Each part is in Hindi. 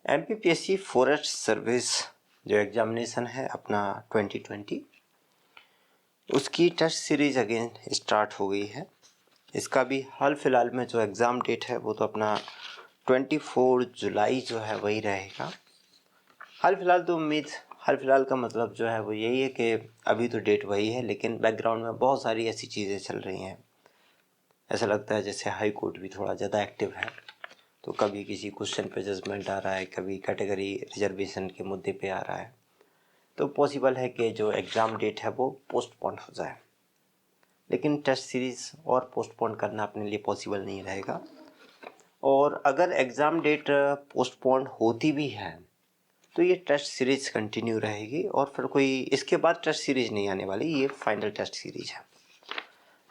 एमपीपीएससी फॉरेस्ट सर्विस जो एग्जामिनेशन है अपना 2020 उसकी टेस्ट सीरीज अगेन स्टार्ट हो गई है। इसका भी हाल फिलहाल में जो एग्ज़ाम डेट है वो तो अपना 24 जुलाई जो है वही रहेगा। हाल फिलहाल का मतलब जो है वो यही है कि अभी तो डेट वही है, लेकिन बैकग्राउंड में बहुत सारी ऐसी चीज़ें चल रही हैं। ऐसा लगता है जैसे हाई कोर्ट भी थोड़ा ज़्यादा एक्टिव है, तो कभी किसी क्वेश्चन पे जजमेंट आ रहा है, कभी कैटेगरी रिजर्वेशन के मुद्दे पे आ रहा है, तो पॉसिबल है कि जो एग्ज़ाम डेट है वो पोस्टपोन हो जाए। लेकिन टेस्ट सीरीज़ और पोस्टपोन करना अपने लिए पॉसिबल नहीं रहेगा। और अगर एग्ज़ाम डेट पोस्टपोन होती भी है तो ये टेस्ट सीरीज़ कंटिन्यू रहेगी और फिर कोई इसके बाद टेस्ट सीरीज़ नहीं आने वाली, ये फाइनल टेस्ट सीरीज़ है।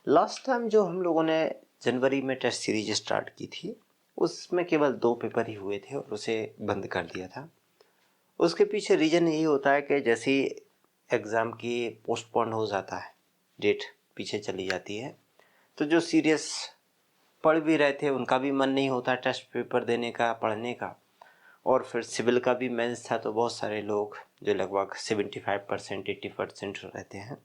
लास्ट टाइम जो हम लोगों ने जनवरी में टेस्ट सीरीज स्टार्ट की थी उसमें केवल 2 पेपर ही हुए थे और उसे बंद कर दिया था। उसके पीछे रीज़न यही होता है कि जैसे ही एग्ज़ाम की पोस्टपोन हो जाता है, डेट पीछे चली जाती है, तो जो सीरियस पढ़ भी रहे थे उनका भी मन नहीं होता टेस्ट पेपर देने का, पढ़ने का। और फिर सिविल का भी मेंस था, तो बहुत सारे लोग जो लगभग 75% 80% रहते हैं,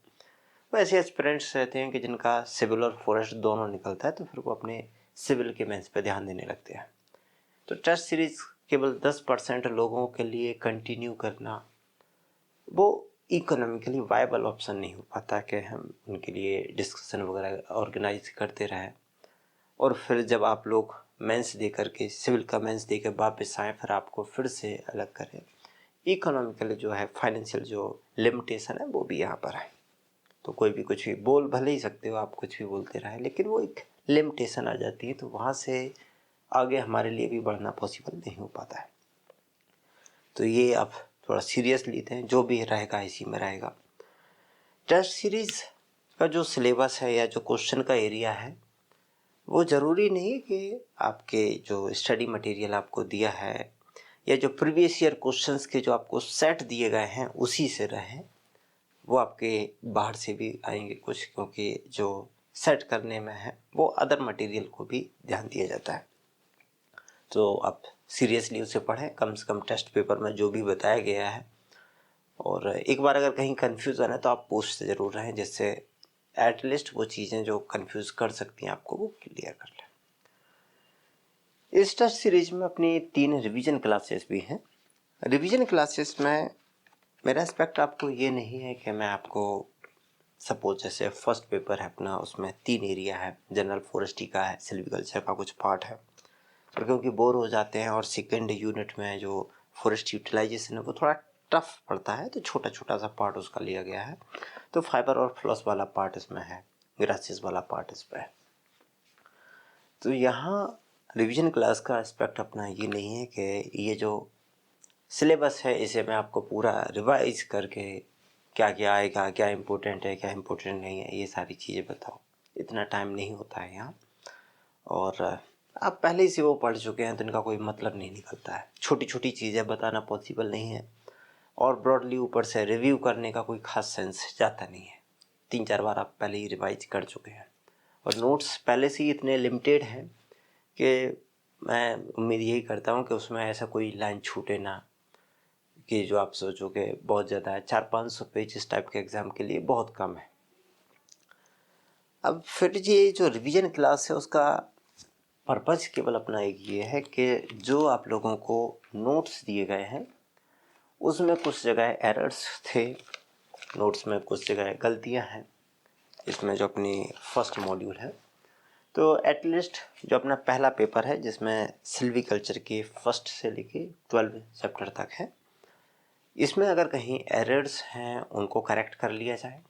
वो ऐसे एस्पिरेंट्स रहते हैं कि जिनका सिविल और फॉरेस्ट दोनों निकलता है, तो फिर वो अपने सिविल के मेंस पे ध्यान देने लगते हैं। तो टेस्ट सीरीज़ केवल 10% लोगों के लिए कंटिन्यू करना वो इकोनॉमिकली वायबल ऑप्शन नहीं हो पाता कि हम उनके लिए डिस्कशन वगैरह ऑर्गेनाइज करते रहें और फिर जब आप लोग मेंस दे करके सिविल का मेंस दे के वापस आएँ फिर आपको फिर से अलग करें। इकोनॉमिकली जो है फाइनेंशियल जो लिमिटेशन है वो भी यहाँ पर है। तो कोई भी कुछ भी बोल भले ही सकते हो, आप कुछ भी बोलते रहे, लेकिन वो एक लिमिटेशन आ जाती है, तो वहाँ से आगे हमारे लिए भी बढ़ना पॉसिबल नहीं हो पाता है। तो ये आप थोड़ा सीरियस लेते हैं, जो भी रहेगा इसी में रहेगा। टेस्ट सीरीज़ का जो सिलेबस है या जो क्वेश्चन का एरिया है वो ज़रूरी नहीं कि आपके जो स्टडी मटेरियल आपको दिया है या जो प्रीवियस ईयर क्वेश्चंस के जो आपको सेट दिए गए हैं उसी से रहें। वो आपके बाहर से भी आएंगे कुछ, क्योंकि जो सेट करने में है वो अदर मटेरियल को भी ध्यान दिया जाता है। तो आप सीरियसली उसे पढ़ें, कम से कम टेस्ट पेपर में जो भी बताया गया है। और एक बार अगर कहीं कन्फ्यूज़न है तो आप पूछते ज़रूर रहें, जिससे एटलीस्ट वो चीज़ें जो कन्फ्यूज़ कर सकती हैं आपको वो क्लियर कर लें। इस टेस्ट सीरीज में अपनी 3 रिवीजन क्लासेस भी हैं। रिवीजन क्लासेस में मेरा एस्पेक्ट आपको ये नहीं है कि मैं आपको सपोज जैसे फर्स्ट पेपर है अपना, उसमें 3 एरिया है, जनरल फॉरेस्ट्री का है, सिल्वीकल्चर का कुछ पार्ट है, और क्योंकि बोर हो जाते हैं और सेकेंड यूनिट में जो फॉरेस्ट यूटिलाइजेशन है वो थोड़ा टफ पड़ता है, तो छोटा छोटा सा पार्ट उसका लिया गया है। तो फाइबर और फ्लॉस वाला पार्ट इसमें है, ग्रासेस वाला पार्ट इसमें है। तो यहाँ रिवीजन क्लास का एस्पेक्ट अपना ये नहीं है कि ये जो सिलेबस है इसे मैं आपको पूरा रिवाइज करके क्या क्या आएगा, क्या इम्पोर्टेंट है, क्या इम्पोर्टेंट नहीं है, ये सारी चीज़ें बताओ, इतना टाइम नहीं होता है यहाँ। और आप पहले ही से वो पढ़ चुके हैं तो इनका कोई मतलब नहीं निकलता है। छोटी छोटी चीज़ें बताना पॉसिबल नहीं है और ब्रॉडली ऊपर से रिव्यू करने का कोई खास सेंस जाता नहीं है। 3-4 बार आप पहले ही रिवाइज कर चुके हैं और नोट्स पहले से ही इतने लिमिटेड हैं कि मैं उम्मीद यही करता हूँ कि उसमें ऐसा कोई लाइन छूटे ना कि जो आप सोचो कि बहुत ज़्यादा है। 400-500 पेज इस टाइप के एग्ज़ाम के लिए बहुत कम है। अब फिर ये जो रिवीजन क्लास है उसका पर्पज़ केवल अपना एक ये है कि जो आप लोगों को नोट्स दिए गए हैं उसमें कुछ जगह एरर्स थे, नोट्स में कुछ जगह गलतियां हैं। इसमें जो अपनी फर्स्ट मॉड्यूल है तो एटलीस्ट जो अपना पहला पेपर है जिसमें सिल्वीकल्चर के फर्स्ट से लेके 12 चैप्टर तक है, इसमें अगर कहीं एरर्स हैं उनको करेक्ट कर लिया जाए।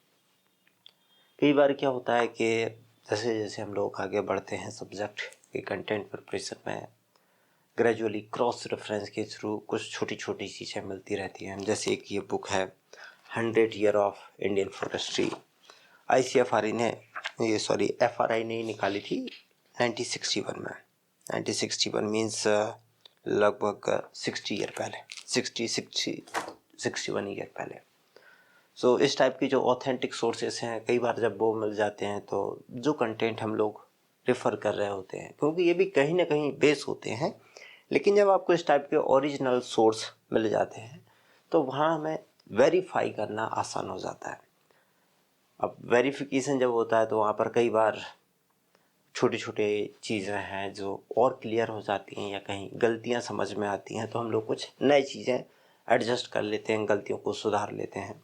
कई बार क्या होता है कि जैसे जैसे हम लोग आगे बढ़ते हैं सब्जेक्ट के कंटेंट प्रिपरेशन में, ग्रेजुअली क्रॉस रेफरेंस के थ्रू कुछ छोटी छोटी चीज़ें मिलती रहती हैं। जैसे एक ये बुक है 100 year of Indian forestry, ICFRI ने FRI ने निकाली थी 1961 में। 1961 मीन्स लगभग 60 ईयर पहले, 61 ईयर पहले। सो इस टाइप की जो ऑथेंटिक सोर्सेस हैं, कई बार जब वो मिल जाते हैं तो जो कंटेंट हम लोग रेफ़र कर रहे होते हैं, क्योंकि ये भी कहीं ना कहीं बेस होते हैं, लेकिन जब आपको इस टाइप के ओरिजिनल सोर्स मिल जाते हैं तो वहाँ हमें वेरीफाई करना आसान हो जाता है। अब वेरिफिकेशन जब होता है तो वहाँ पर कई बार छोटे छोटे चीज़ें हैं जो और क्लियर हो जाती हैं या कहीं गलतियाँ समझ में आती हैं, तो हम लोग कुछ नई चीज़ें एडजस्ट कर लेते हैं, गलतियों को सुधार लेते हैं।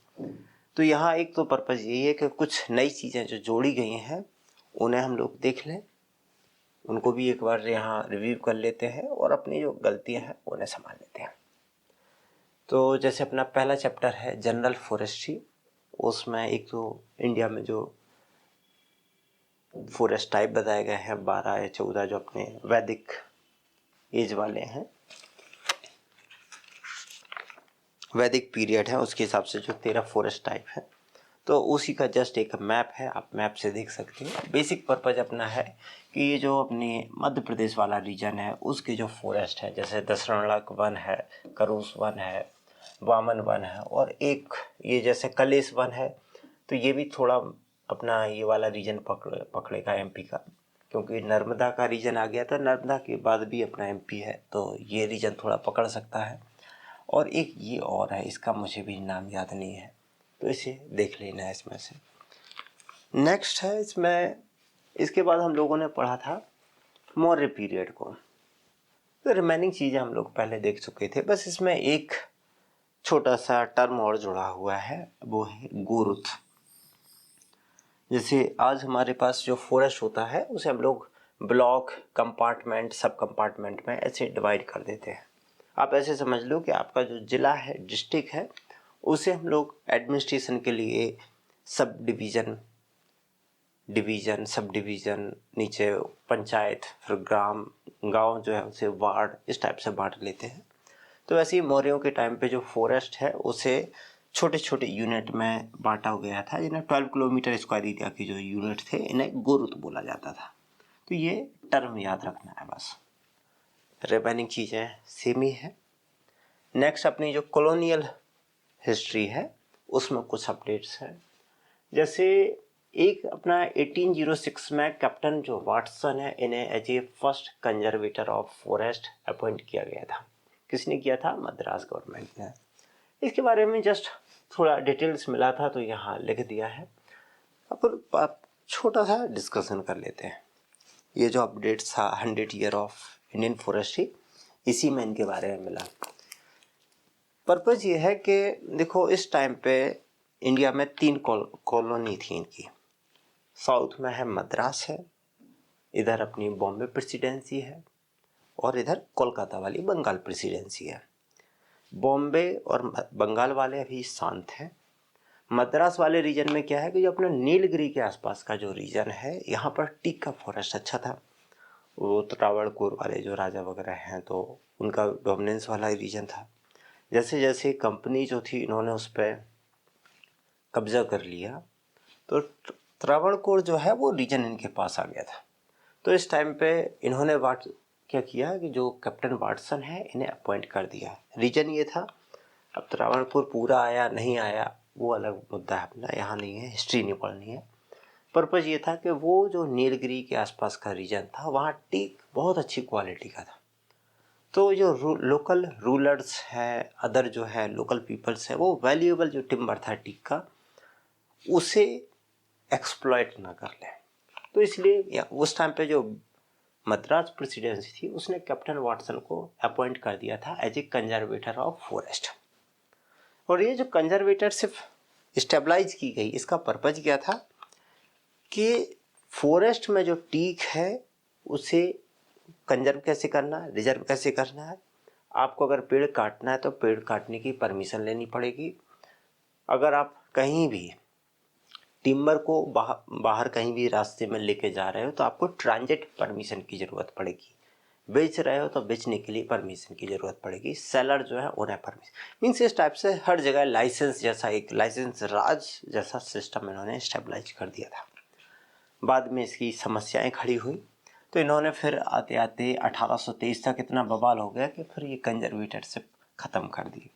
तो यहाँ एक तो पर्पज़ यही है कि कुछ नई चीज़ें जो जोड़ी गई हैं उन्हें हम लोग देख लें, उनको भी एक बार यहाँ रिव्यू कर लेते हैं और अपनी जो गलतियाँ हैं उन्हें संभाल लेते हैं। तो जैसे अपना पहला चैप्टर है जनरल फॉरेस्ट्री, उसमें एक तो इंडिया में जो फॉरेस्ट टाइप बताए गए हैं 12 या 14 जो अपने वैदिक एज वाले हैं, वैदिक पीरियड है, उसके हिसाब से जो 13 फॉरेस्ट टाइप है, तो उसी का जस्ट एक मैप है, आप मैप से देख सकते हैं। बेसिक पर्पज अपना है कि ये जो अपने मध्य प्रदेश वाला रीजन है उसके जो फॉरेस्ट है, जैसे दसरणाक वन है, करूस वन है, वामन वन है और एक ये जैसे कलेश वन है, तो ये भी थोड़ा अपना ये वाला रीजन पकड़ेगा एमपी का, क्योंकि नर्मदा का रीजन आ गया था, नर्मदा के बाद भी अपना एमपी है, तो ये रीजन थोड़ा पकड़ सकता है। और एक ये और है, इसका मुझे भी नाम याद नहीं है, तो इसे देख लेना है इसमें से। नेक्स्ट है इसमें, इसके बाद हम लोगों ने पढ़ा था मौर्य पीरियड को, तो रिमेनिंग चीज़ें हम लोग पहले देख चुके थे, बस इसमें एक छोटा सा टर्म और जुड़ा हुआ है, वो है गुरुत। जैसे आज हमारे पास जो फॉरेस्ट होता है उसे हम लोग ब्लॉक, कंपार्टमेंट, सब कंपार्टमेंट में ऐसे डिवाइड कर देते हैं। आप ऐसे समझ लो कि आपका जो ज़िला है, डिस्ट्रिक्ट है, उसे हम लोग एडमिनिस्ट्रेशन के लिए sub division, division, sub division, नीचे पंचायत, फिर ग्राम, गांव जो है उसे वार्ड, इस टाइप से बांट लेते हैं। तो वैसे ही मौर्यों के टाइम पे जो फॉरेस्ट है उसे छोटे छोटे यूनिट में बांटा गया था, जिन्हें 12 किलोमीटर स्क्वायर एरिया की जो यूनिट थे इन्हें गुरुत बोला जाता था। तो ये टर्म याद रखना है बस, रिमेनिंग चीज़ें सेम ही है। नेक्स्ट अपनी जो कॉलोनियल हिस्ट्री है उसमें कुछ अपडेट्स हैं। जैसे एक अपना 1806 में कैप्टन जो वाटसन है, इन्हें as a first conservator of forest appoint किया गया था। किसने किया था? मद्रास गवर्नमेंट ने। इसके बारे में जस्ट थोड़ा डिटेल्स मिला था तो यहाँ लिख दिया है। अब छोटा सा डिस्कशन कर लेते हैं। ये जो अपडेट्स था 100 ईयर ऑफ इंडियन फॉरेस्ट्री, इसी में इनके बारे में मिला। पर्पज़ ये है कि देखो इस टाइम पे इंडिया में 3 कॉलोनी थी इनकी। साउथ में है मद्रास है, इधर अपनी बॉम्बे प्रेसिडेंसी है और इधर कोलकाता वाली बंगाल प्रेसिडेंसी है। बॉम्बे और बंगाल वाले अभी शांत हैं। मद्रास वाले रीजन में क्या है कि जो अपना नीलगिरी के आसपास का जो रीजन है, यहाँ पर टीक का फॉरेस्ट अच्छा था। वो त्रावणकोर वाले जो राजा वगैरह हैं तो उनका डोमिनेंस वाला रीजन था। जैसे जैसे कंपनी जो थी इन्होंने उस पर कब्जा कर लिया तो त्रावणकोर जो है वो रीजन इनके पास आ गया था। तो इस टाइम पे इन्होंने क्या किया कि जो कैप्टन वाटसन है इन्हें अपॉइंट कर दिया। रीजन ये था, अब त्रावणकोर पूरा आया नहीं आया वो अलग मुद्दा है अपना, यहाँ नहीं है, हिस्ट्री नहीं पढ़नी है। पर्पज़ ये था कि वो जो नीलगिरी के आसपास का रीजन था वहाँ टीक बहुत अच्छी क्वालिटी का था। तो जो लोकल रूलर्स हैं, अदर जो है लोकल पीपल्स है, वो वैल्यूएबल जो टिम्बर था टीक का उसे एक्सप्लॉइट ना कर लें। तो इसलिए उस टाइम पे जो मद्रास प्रेसिडेंसी थी उसने कैप्टन वाटसन को अपॉइंट कर दिया था as a conservator of forest. और ये जो कंजर्वेटरशिप स्टेबलाइज की गई, इसका पर्पज क्या था कि फॉरेस्ट में जो टीक है उसे कंजर्व कैसे करना है, रिजर्व कैसे करना है। आपको अगर पेड़ काटना है तो पेड़ काटने की परमिशन लेनी पड़ेगी। अगर आप कहीं भी टिम्बर को बाहर कहीं भी रास्ते में लेके जा रहे हो तो आपको ट्रांजिट परमिशन की ज़रूरत पड़ेगी। बेच रहे हो तो बेचने के लिए परमिशन की ज़रूरत पड़ेगी। सेलर जो है उन्हें परमिशन, मीन्स इस टाइप से हर जगह लाइसेंस जैसा, एक लाइसेंस राज जैसा सिस्टम इन्होंने स्टेबलाइज कर दिया था। बाद में इसकी समस्याएं खड़ी हुई तो इन्होंने फिर आते आते 1823 तक इतना बवाल हो गया कि फिर ये कंजर्वेटरशिप ख़त्म कर दी।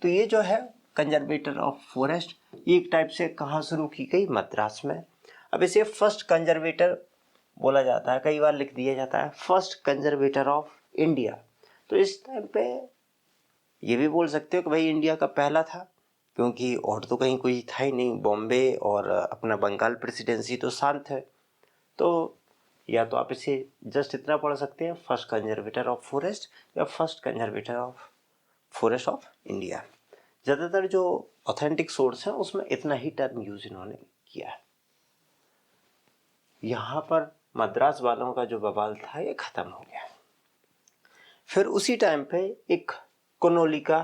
तो ये जो है कंजर्वेटर ऑफ फॉरेस्ट एक टाइप से कहाँ शुरू की गई? मद्रास में। अब इसे फर्स्ट कंजर्वेटर बोला जाता है, कई बार लिख दिया जाता है फर्स्ट कंजर्वेटर ऑफ इंडिया, तो इस टाइम पे ये भी बोल सकते हो कि भाई इंडिया का पहला था, क्योंकि और तो कहीं कोई था ही नहीं। बॉम्बे और अपना बंगाल प्रेसिडेंसी तो शांत है। तो या तो आप इसे जस्ट इतना पढ़ सकते हैं, फर्स्ट कंजर्वेटर ऑफ फॉरेस्ट या first conservator of forest of India. ज़्यादातर जो ऑथेंटिक सोर्स हैं उसमें इतना ही टर्म यूज इन्होंने किया है। यहाँ पर मद्रास वालों का जो बवाल था ये खत्म हो गया। फिर उसी टाइम पे एक कोनोली का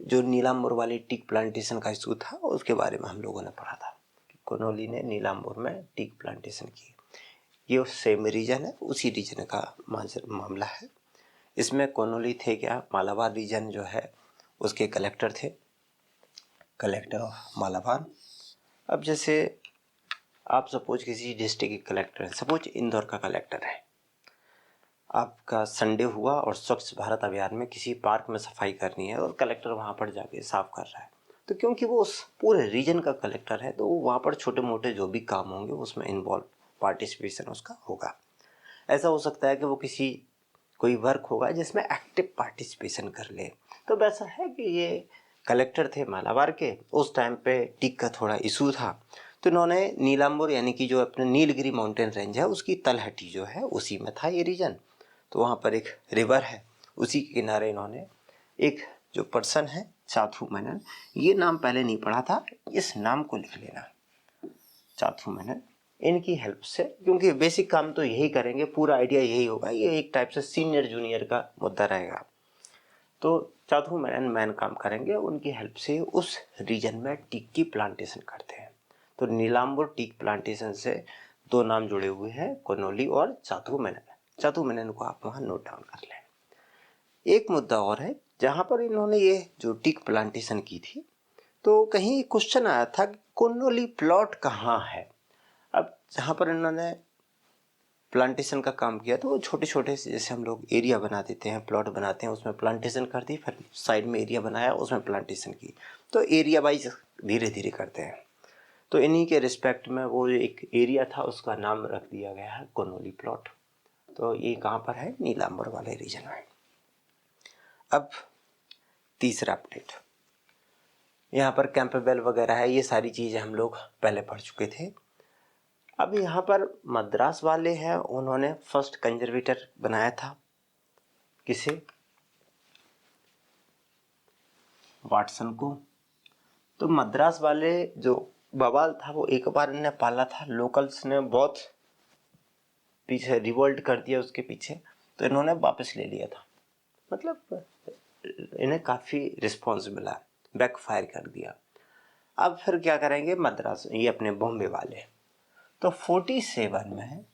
जो नीलांबर वाली टीक प्लांटेशन का इशू था उसके बारे में हम लोगों ने पढ़ा था कि कोनोली ने नीलांबर में टीक प्लांटेशन की। ये सेम रीजन है, उसी रीजन का मामला है। इसमें कोनोली थे क्या, मालाबार रीजन जो है उसके कलेक्टर थे, कलेक्टर ऑफ मालाबार। अब जैसे आप सपोज किसी डिस्ट्रिक्ट के कलेक्टर हैं, सपोज इंदौर का कलेक्टर है, आपका संडे हुआ और स्वच्छ भारत अभियान में किसी पार्क में सफाई करनी है और कलेक्टर वहाँ पर जाके साफ कर रहा है, तो क्योंकि वो उस पूरे रीजन का कलेक्टर है तो वो वहाँ पर छोटे मोटे जो भी काम होंगे उसमें इन्वॉल्व, पार्टिसिपेशन उसका होगा। ऐसा हो सकता है कि वो किसी कोई वर्क होगा जिसमें एक्टिव पार्टिसिपेशन कर ले। तो वैसा है कि ये कलेक्टर थे मालाबार के, उस टाइम पे टीक का थोड़ा इशू था, तो इन्होंने नीलांबर यानी कि जो अपने नीलगिरी माउंटेन रेंज है उसकी तलहटी जो है उसी में था ये रीजन। तो वहाँ पर एक रिवर है, उसी के किनारे इन्होंने एक जो पर्सन है चाथू मेनन, ये नाम पहले नहीं पढ़ा था, इस नाम को लिख लेना, चाथू मेनन। इनकी हेल्प से, क्योंकि बेसिक काम तो यही करेंगे, पूरा आइडिया यही होगा, ये एक टाइप से सीनियर जूनियर का मुद्दा रहेगा। तो चाथू मेनन मैन काम करेंगे, उनकी हेल्प से उस रीजन में टीक की प्लांटेशन करते हैं। तो नीलांबर टीक प्लांटेशन से दो नाम जुड़े हुए हैं, कोनोली और चाथू मेनन। चाथू मेनन को आप वहाँ नोट डाउन कर लें। एक मुद्दा और है, जहाँ पर इन्होंने ये जो टीक प्लांटेशन की थी तो कहीं क्वेश्चन आया था कि कोनोली प्लॉट कहाँ है। अब जहाँ पर इन्होंने प्लांटेशन का काम किया तो वो छोटे छोटे से, जैसे हम लोग एरिया बना देते हैं, प्लॉट बनाते हैं, उसमें प्लांटेशन कर दी, फिर साइड में एरिया बनाया उसमें प्लांटेशन की, तो एरिया वाइज धीरे धीरे करते हैं। तो इन्हीं के रिस्पेक्ट में वो एक एरिया था उसका नाम रख दिया गया है कोनोली प्लॉट। तो ये कहाँ पर है, नीलांबर वाले रीजन में। अब तीसरा अपडेट, यहाँ पर कैंपबेल वगैरह है, ये सारी चीज़ें हम लोग पहले पढ़ चुके थे। अब यहाँ पर मद्रास वाले हैं, उन्होंने फर्स्ट कंजर्वेटर बनाया था, किसे, वाटसन को। तो मद्रास वाले जो बवाल था वो एक बार इन्हें पाला था, लोकल्स ने बहुत पीछे रिवोल्ट कर दिया उसके पीछे, तो इन्होंने वापस ले लिया था। मतलब इन्हें काफ़ी रिस्पॉन्स मिला, बैकफायर कर दिया। अब फिर क्या करेंगे मद्रास, ये अपने बॉम्बे वाले, तो 47 में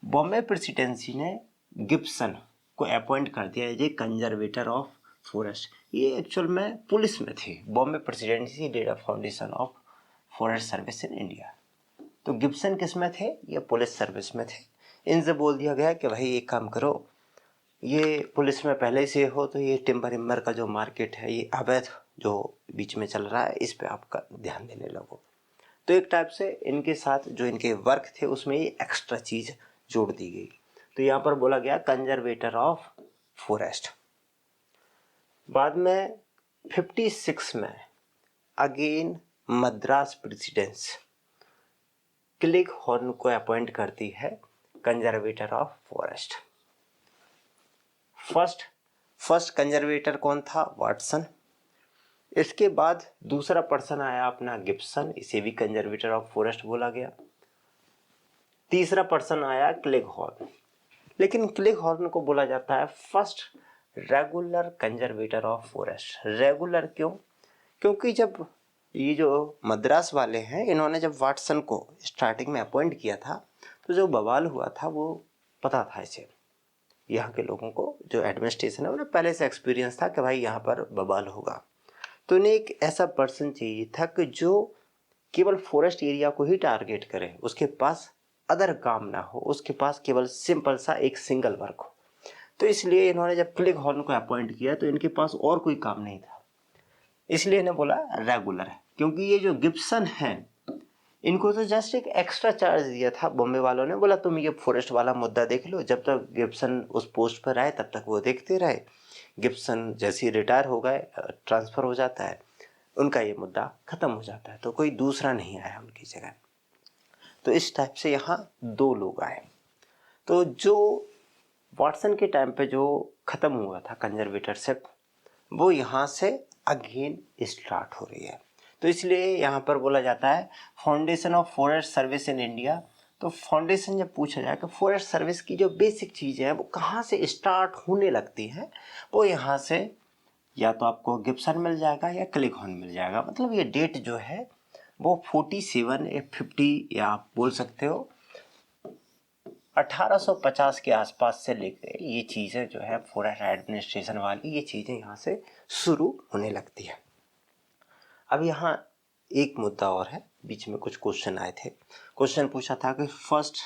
बॉम्बे प्रेसिडेंसी ने गिब्सन को अपॉइंट कर दिया as a conservator of forest. ये एक्चुअल में पुलिस में थे। Bombay presidency did a foundation of forest service in India. तो गिब्सन किस में थे, ये पुलिस सर्विस में थे। इनसे बोल दिया गया कि भाई एक काम करो, ये पुलिस में पहले से हो तो ये टिम्बर इम्बर का जो मार्केट है, ये अवैध जो बीच में चल रहा है, इस पे आपका ध्यान देने लगो। तो एक टाइप से इनके साथ जो इनके वर्क थे उसमें ये एक्स्ट्रा चीज़ जोड़ दी गई। तो यहाँ पर बोला गया कंजर्वेटर ऑफ फॉरेस्ट। बाद में 56 में अगेन मद्रास प्रेसिडेंस क्लिग हॉर्न को अपॉइंट करती है conservator of forest. First conservator कौन था, वाटसन। इसके बाद दूसरा पर्सन आया अपना गिब्सन, इसे भी कंजर्वेटर ऑफ फॉरेस्ट बोला गया। तीसरा पर्सन आया क्लिग हॉर्न, लेकिन क्लिग हॉर्न को बोला जाता है first regular conservator of forest. Regular क्यों, क्योंकि जब ये जो मद्रास वाले हैं इन्होंने जब वाटसन को स्टार्टिंग में अपॉइंट किया था तो जो बवाल हुआ था वो पता था इसे, यहाँ के लोगों को जो एडमिनिस्ट्रेशन है उन्हें पहले से एक्सपीरियंस था कि भाई यहाँ पर बवाल होगा। तो इन्हें एक ऐसा पर्सन चाहिए था कि जो केवल फॉरेस्ट एरिया को ही टारगेट करे, उसके पास अदर काम ना हो, उसके पास केवल सिंपल सा एक सिंगल वर्क हो। तो इसलिए इन्होंने जब क्लिग हॉर्न को अपॉइंट किया तो इनके पास और कोई काम नहीं था, इसलिए इन्हें बोला रेगुलर है। क्योंकि ये जो गिब्सन है इनको तो जस्ट एक एक्स्ट्रा चार्ज दिया था बॉम्बे वालों ने, बोला तुम ये फॉरेस्ट वाला मुद्दा देख लो। जब तक गिब्सन उस पोस्ट पर आए तब तक वो देखते रहे। गिब्सन जैसे ही रिटायर हो गए, ट्रांसफ़र हो जाता है, उनका ये मुद्दा ख़त्म हो जाता है, तो कोई दूसरा नहीं आया उनकी जगह। तो इस टाइप से यहाँ 2 लोग आए। तो जो वाटसन के टाइम पे जो ख़त्म हुआ था कंजर्वेटरशिप, वो यहाँ से अगेन स्टार्ट हो रही है। तो इसलिए यहाँ पर बोला जाता है foundation of forest service in India. तो फाउंडेशन जब पूछा जाए कि फॉरेस्ट सर्विस की जो बेसिक चीज़ें हैं वो कहाँ से स्टार्ट होने लगती हैं, वो यहाँ से या तो आपको गिब्सन मिल जाएगा या क्लिघॉर्न मिल जाएगा। मतलब ये डेट जो है वो 47 या 50 या आप बोल सकते हो 1850 के आसपास से लेकर ये चीज़ें जो है फॉरेस्ट एडमिनिस्ट्रेशन वाली ये चीज़ें यहाँ से शुरू होने लगती है। अब यहाँ एक मुद्दा और है, बीच में कुछ क्वेश्चन आए थे। क्वेश्चन पूछा था कि first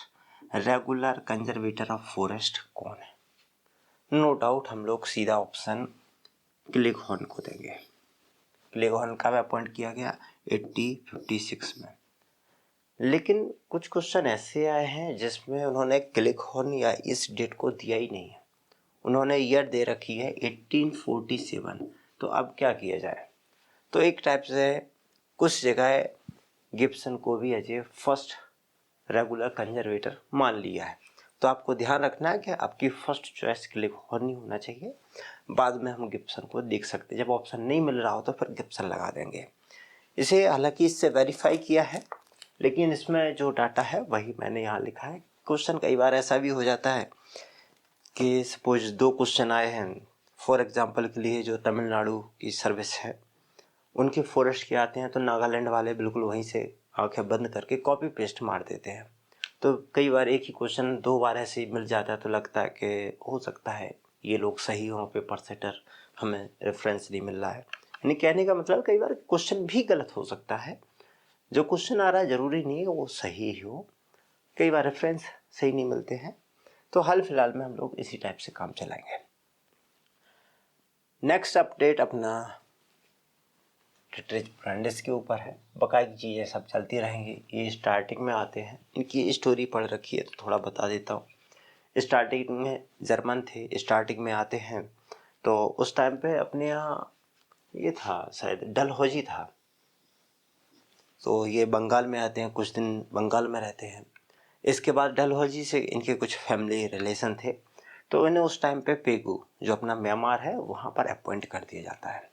regular conservator of forest कौन है। नो डाउट हम लोग सीधा ऑप्शन क्लिघॉर्न को देंगे। क्लिघॉर्न का अपॉइंट किया गया 1856 में। लेकिन कुछ क्वेश्चन ऐसे आए हैं जिसमें उन्होंने क्लिघॉर्न या इस डेट को दिया ही नहीं है, उन्होंने ईयर दे रखी है 1847। तो अब क्या किया जाए? तो एक टाइप से कुछ जगह गिब्सन को भी as a first regular conservator मान लिया है। तो आपको ध्यान रखना है कि आपकी फर्स्ट चॉइस क्लिघॉर्न ही होना चाहिए। बाद में हम गिब्सन को देख सकते हैं, जब ऑप्शन नहीं मिल रहा हो तो फिर गिब्सन लगा देंगे। इसे हालांकि इससे वेरीफाई किया है, लेकिन इसमें जो डाटा है वही मैंने यहाँ लिखा है। क्वेश्चन कई बार ऐसा भी हो जाता है कि सपोज 2 क्वेश्चन आए हैं, फॉर एग्जांपल के लिए जो तमिलनाडु की सर्विस है उनके फॉरेस्ट के आते हैं, तो नागालैंड वाले बिल्कुल वहीं से आंखें बंद करके कॉपी पेस्ट मार देते हैं। तो कई बार एक ही क्वेश्चन 2 बार ऐसे ही मिल जाता है, तो लगता है कि हो सकता है ये लोग सही हों, पेपर सेटर हमें रेफरेंस नहीं मिल रहा है। यानी कहने का मतलब कई बार क्वेश्चन भी गलत हो सकता है। जो क्वेश्चन आ रहा है ज़रूरी नहीं है वो सही ही हो, कई बार रेफरेंस सही नहीं मिलते हैं। तो हाल फिलहाल में हम लोग इसी टाइप से काम चलाएंगे। नेक्स्ट अपडेट अपना टेट्रिज ब्रांडिस के ऊपर है। बाकायदा चीज़ें सब चलती रहेंगी। ये स्टार्टिंग में आते हैं, इनकी स्टोरी पढ़ रखी है तो थोड़ा बता देता हूँ। स्टार्टिंग में जर्मन थे, स्टार्टिंग में आते हैं तो उस टाइम पे अपने यहाँ ये था शायद डलहौजी था, तो ये बंगाल में आते हैं, कुछ दिन बंगाल में रहते हैं। इसके बाद डलहौजी से इनके कुछ फैमिली रिलेशन थे, तो इन्हें उस टाइम पे पेगू जो अपना म्यांमार है वहाँ पर अपॉइंट कर दिया जाता है।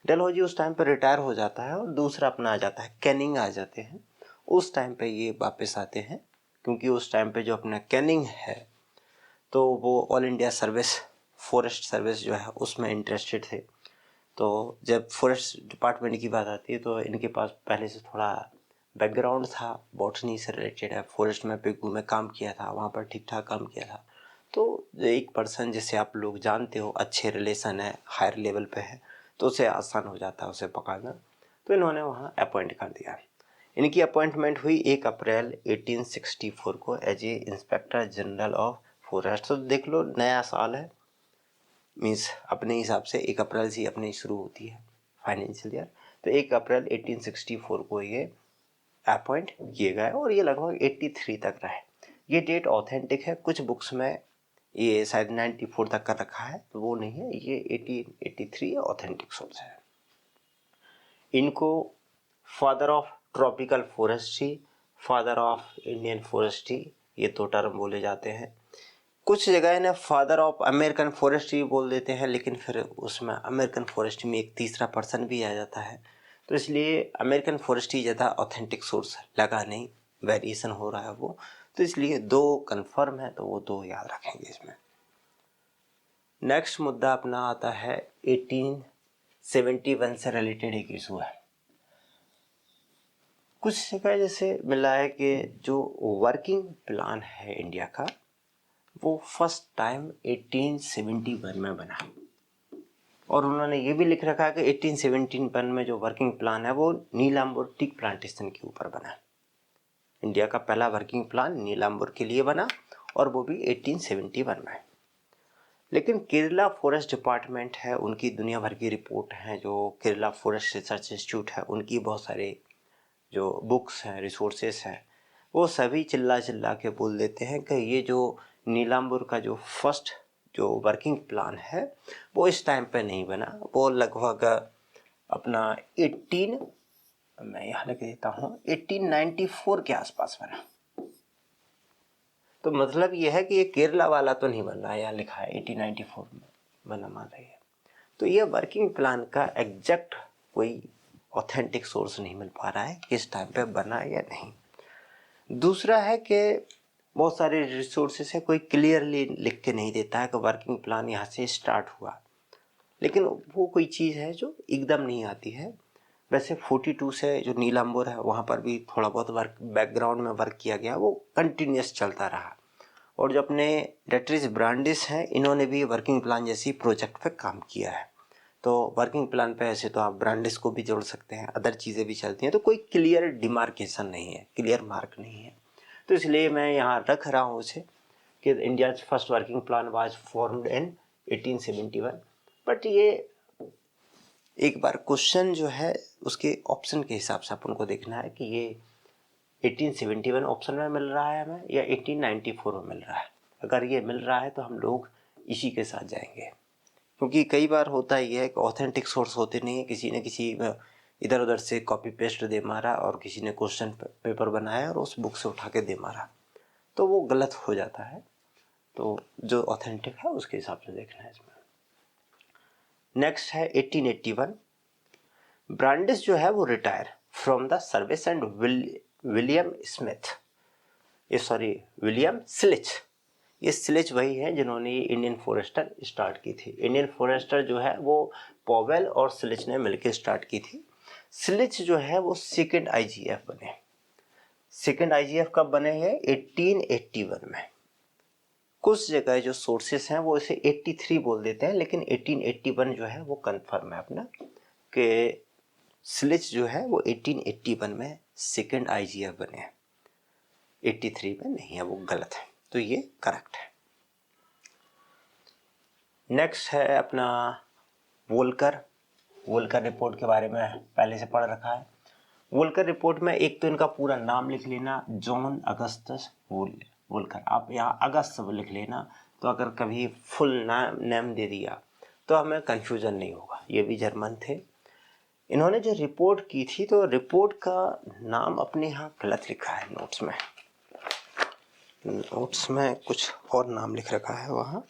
डलहौजी उस टाइम पे रिटायर हो जाता है और दूसरा अपना आ जाता है, कैनिंग आ जाते हैं। उस टाइम पे ये वापस आते हैं, क्योंकि उस टाइम पे जो अपना कैनिंग है तो वो all India service forest service जो है उसमें इंटरेस्टेड थे। तो जब फॉरेस्ट डिपार्टमेंट की बात आती है तो इनके पास पहले से थोड़ा बैकग्राउंड था, बॉटनी से रिलेटेड है, फॉरेस्ट में पेगू में काम किया था, वहाँ पर ठीक ठाक काम किया था। तो एक पर्सन जिसे आप लोग जानते हो, अच्छे रिलेशन है, हायर लेवल पे है, तो उसे आसान हो जाता है उसे पकड़ना। तो इन्होंने वहाँ अपॉइंट कर दिया। इनकी अपॉइंटमेंट हुई 1 अप्रैल 1864 को as a inspector general of forest. तो देख लो नया साल है, मीन्स अपने हिसाब से 1 अप्रैल से अपनी शुरू होती है फाइनेंशियल ईयर। तो 1 अप्रैल 1864 को ये अपॉइंट किए गए और ये लगभग 83 तक रहे। ये डेट ऑथेंटिक है, कुछ बुक्स में ये शायद 94 तक का रखा है, तो वो नहीं है, ये 1883 ऑथेंटिक सोर्स है। इनको father of tropical forestry, father of Indian forestry, ये 2 टर्म बोले जाते हैं। कुछ जगह इन्हें फादर ऑफ अमेरिकन फॉरेस्ट्री बोल देते हैं, लेकिन फिर उसमें अमेरिकन फॉरेस्ट्री में एक तीसरा पर्सन भी आ जाता है, तो इसलिए अमेरिकन फॉरेस्ट्री ज़्यादा ऑथेंटिक सोर्स लगा नहीं, वेरिएशन हो रहा है वो, तो इसलिए 2 कन्फर्म है, तो वो 2 याद रखेंगे इसमें। नेक्स्ट मुद्दा अपना आता है 1871 से रिलेटेड एक इशू है। कुछ जगह जैसे मिला है कि जो वर्किंग प्लान है इंडिया का वो फर्स्ट टाइम 1871 में बना, और उन्होंने ये भी लिख रखा है कि 1871 में जो वर्किंग प्लान है वो नीलाम्बूर टीक प्लांटेशन के ऊपर बना। इंडिया का पहला वर्किंग प्लान नीलाम्बूर के लिए बना और वो भी 1871 में। लेकिन केरला फॉरेस्ट डिपार्टमेंट है, उनकी दुनिया भर की रिपोर्ट हैं, जो केरला फॉरेस्ट रिसर्च इंस्टीट्यूट है उनकी बहुत सारे जो बुक्स हैं, रिसोर्सेस हैं, वो सभी चिल्ला चिल्ला के बोल देते हैं कि ये जो नीलांबर का जो फर्स्ट जो वर्किंग प्लान है वो इस टाइम पे नहीं बना, वो लगभग अपना 18 मैं यहाँ लिख देता हूँ 1894 के आसपास बना। तो मतलब ये है कि ये केरला वाला तो नहीं बन रहा है, यहाँ लिखा है 1894 में बना मान रही है। तो ये वर्किंग प्लान का एग्जैक्ट कोई ऑथेंटिक सोर्स नहीं मिल पा रहा है किस टाइम पे बना या नहीं। दूसरा है कि बहुत सारे रिसोर्सेस है, कोई क्लियरली लिख के नहीं देता है कि वर्किंग प्लान यहाँ से स्टार्ट हुआ, लेकिन वो कोई चीज़ है जो एकदम नहीं आती है। वैसे 42 से जो नीलांबर है वहाँ पर भी थोड़ा बहुत वर्क बैकग्राउंड में वर्क किया गया, वो कंटिन्यूस चलता रहा। और जो अपने डेट्रिस ब्रांडिस हैं, इन्होंने भी वर्किंग प्लान जैसी प्रोजेक्ट पे काम किया है। तो वर्किंग प्लान पे ऐसे तो आप ब्रांडिस को भी जोड़ सकते हैं, अदर चीज़ें भी चलती हैं, तो कोई क्लियर डिमार्केशन नहीं है, क्लियर मार्क नहीं है। तो इसलिए मैं यहाँ रख रहा हूँ उसे कि India first working plan was formed in 1871। But ये एक बार क्वेश्चन जो है उसके ऑप्शन के हिसाब से अपन को देखना है कि ये 1871 ऑप्शन में मिल रहा है हमें या 1894 में मिल रहा है। अगर ये मिल रहा है तो हम लोग इसी के साथ जाएंगे, क्योंकि कई बार होता ही है कि ऑथेंटिक सोर्स होते नहीं है, किसी ने किसी इधर उधर से कॉपी पेस्ट दे मारा और किसी ने क्वेश्चन पेपर बनाया और उस बुक से उठा के दे मारा, तो वो गलत हो जाता है। तो जो ऑथेंटिक है उसके हिसाब से देखना है इसमें। नेक्स्ट है 1881। ब्रांडिस जो है वो retire from the service and William Schlich. ये स्लिच वही है जिन्होंने इंडियन फॉरेस्टर स्टार्ट की थी। इंडियन फॉरेस्टर जो है वो पॉवेल और स्लिच ने मिलकर स्टार्ट की थी। स्लिच जो है वो सेकेंड आईजीएफ बने। सेकेंड आईजीएफ कब बने हैं? 1881 में। कुछ जगह जो सोर्सेस हैं वो इसे 83 बोल देते हैं, लेकिन 1881 जो है वो कंफर्म है अपना कि स्लिच जो है वो 1881 में सेकेंड आईजीएफ बने हैं, 83 में नहीं है, वो गलत है। तो ये करेक्ट है। नेक्स्ट है अपना वोल्कर रिपोर्ट के बारे में पहले से पढ़ रखा है। वोल्कर रिपोर्ट में एक तो इनका पूरा नाम लिख लेना, जॉन अगस्टस वोल्कर। आप यहाँ अगस्त लिख लेना, तो अगर कभी फुल नेम दे दिया तो हमें कंफ्यूजन नहीं होगा। ये भी जर्मन थे। इन्होंने जो रिपोर्ट की थी, तो रिपोर्ट का नाम अपने यहाँ गलत लिखा है नोट्स में कुछ और नाम लिख रखा है वहाँ।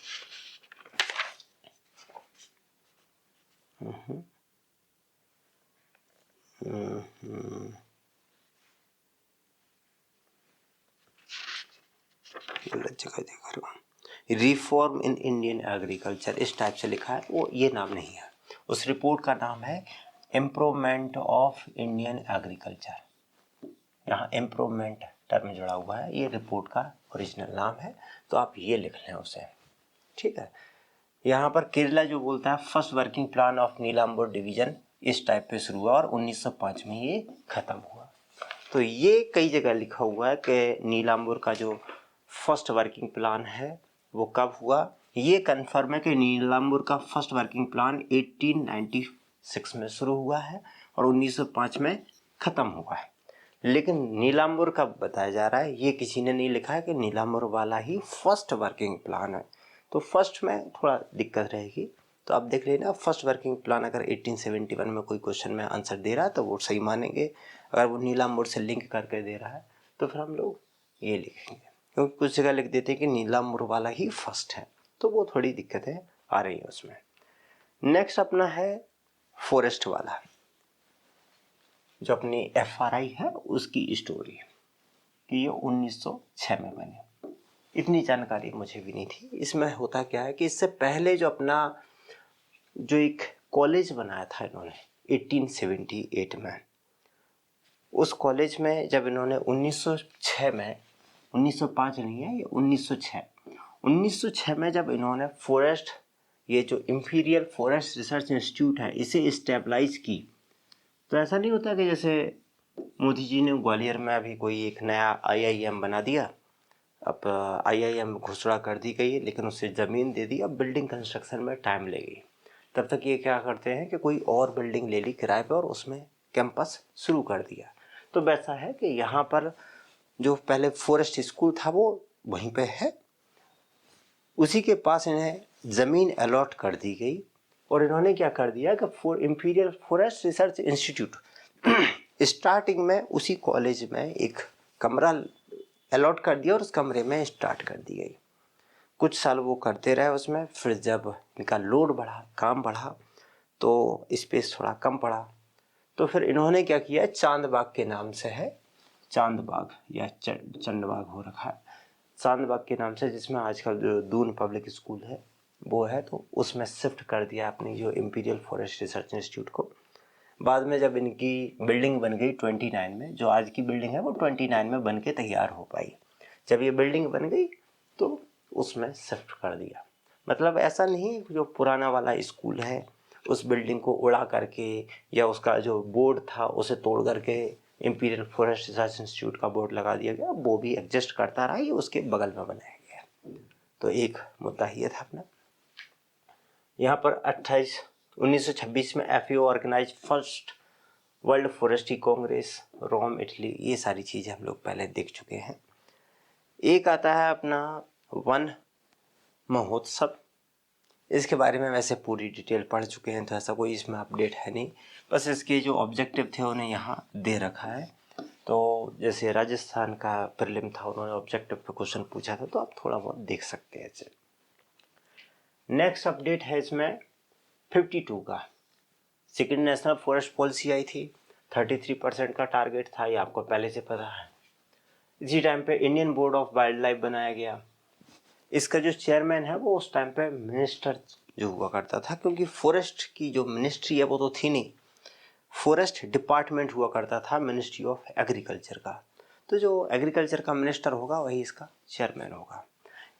गलत जगह देख रहा हूँ। रिफॉर्म इन इंडियन एग्रीकल्चर इस टाइप से लिखा है, वो ये नाम नहीं है। उस रिपोर्ट का नाम है इम्प्रूवमेंट ऑफ इंडियन एग्रीकल्चर। यहाँ इम्प्रूवमेंट टर्म जुड़ा हुआ है, ये रिपोर्ट का ओरिजिनल नाम है, तो आप ये लिख लें उसे, ठीक है। यहाँ पर केरला जो बोलता है first working plan of Nilambur division इस टाइप पे शुरू हुआ और 1905 में ये खत्म हुआ। तो ये कई जगह लिखा हुआ है कि नीलांबर का जो फर्स्ट वर्किंग प्लान है वो कब हुआ। ये कन्फर्म है कि नीलांबर का फर्स्ट वर्किंग प्लान 1896 में शुरू हुआ है और 1905 में ख़त्म हुआ है। लेकिन नीलांबर का बताया जा रहा है, ये किसी ने नहीं लिखा है कि नीलांबर वाला ही फर्स्ट वर्किंग प्लान है। तो फर्स्ट में थोड़ा दिक्कत रहेगी, तो आप देख लेना फर्स्ट वर्किंग प्लान अगर 1871 में कोई क्वेश्चन में आंसर दे रहा है तो वो सही मानेंगे। अगर वो नीलांबर से लिंक करके दे रहा है तो फिर हम लोग ये लिखेंगे, क्योंकि कुछ जगह लिख देते हैं कि नीलांबर वाला ही फर्स्ट है, तो वो थोड़ी दिक्कतें आ रही हैं उसमें। नेक्स्ट अपना है फॉरेस्ट वाला, जो अपनी FRI है उसकी स्टोरी है कि ये 1906 में बने। इतनी जानकारी मुझे भी नहीं थी। इसमें होता क्या है कि इससे पहले जो अपना जो एक कॉलेज बनाया था इन्होंने 1878 में, उस कॉलेज में जब इन्होंने 1906 में, 1905 नहीं है ये 1906 में जब इन्होंने फॉरेस्ट, ये जो इंपीरियल फॉरेस्ट रिसर्च इंस्टीट्यूट है इसे स्टेबलाइज की, तो ऐसा नहीं होता कि जैसे मोदी जी ने ग्वालियर में अभी कोई एक नया IIM बना दिया, अब IIM घोषणा कर दी गई है लेकिन उससे ज़मीन दे दी, अब बिल्डिंग कंस्ट्रक्शन में टाइम लगेगी। तब तक ये क्या करते हैं कि कोई और बिल्डिंग ले ली किराए पे और उसमें कैंपस शुरू कर दिया। तो तो वैसा है कि यहाँ पर जो पहले फॉरेस्ट स्कूल था वो वहीं पे है, उसी के पास इन्हें ज़मीन अलॉट कर दी गई और इन्होंने क्या कर दिया कि imperial forest research institute starting में उसी कॉलेज में एक कमरा अलॉट कर दिया और उस कमरे में स्टार्ट कर दी गई। कुछ साल वो करते रहे उसमें, फिर जब इनका लोड बढ़ा, काम बढ़ा, तो स्पेस थोड़ा कम पड़ा, तो फिर इन्होंने क्या किया, चांदबाग के नाम से है, चांदबाग या चंदबाग हो रखा है, चांदबाग के नाम से, जिसमें आजकल जो दून पब्लिक स्कूल है वो है, तो उसमें शिफ्ट कर दिया अपनी जो इंपीरियल फॉरेस्ट रिसर्च इंस्टीट्यूट को। बाद में जब इनकी बिल्डिंग बन गई 29 में, जो आज की बिल्डिंग है वो 29 में बन के तैयार हो पाई। जब ये बिल्डिंग बन गई तो उसमें शिफ्ट कर दिया। मतलब ऐसा नहीं जो पुराना वाला स्कूल है उस बिल्डिंग को उड़ा करके या उसका जो बोर्ड था उसे तोड़ करके इंपीरियल फॉरेस्ट रिसर्च इंस्टीट्यूट का बोर्ड लगा दिया गया, वो भी एडजस्ट करता रहा, ये उसके बगल में बनाया गया। तो एक मुद्दा ये था अपना। यहाँ पर 1926 में FAO organise first world forestry congress, Rome Italy, ये सारी चीज़ें हम लोग पहले देख चुके हैं। एक आता है अपना वन महोत्सव, इसके बारे में वैसे पूरी डिटेल पढ़ चुके हैं तो ऐसा कोई इसमें अपडेट है नहीं, बस इसके जो ऑब्जेक्टिव थे उन्हें यहाँ दे रखा है। तो जैसे राजस्थान का प्रीलिम था, उन्होंने ऑब्जेक्टिव पे क्वेश्चन पूछा था, तो आप थोड़ा बहुत देख सकते हैं इसे। नेक्स्ट अपडेट है इसमें 52 का, सेकेंड नेशनल फॉरेस्ट पॉलिसी आई थी, 33% का टारगेट था, ये आपको पहले से पता है। इसी टाइम पे Indian board of wild life बनाया गया। इसका जो चेयरमैन है वो उस टाइम पे मिनिस्टर जो हुआ करता था, क्योंकि फॉरेस्ट की जो मिनिस्ट्री है वो तो थी नहीं, फॉरेस्ट डिपार्टमेंट हुआ करता था मिनिस्ट्री ऑफ एग्रीकल्चर का। तो जो एग्रीकल्चर का मिनिस्टर होगा वही इसका चेयरमैन होगा।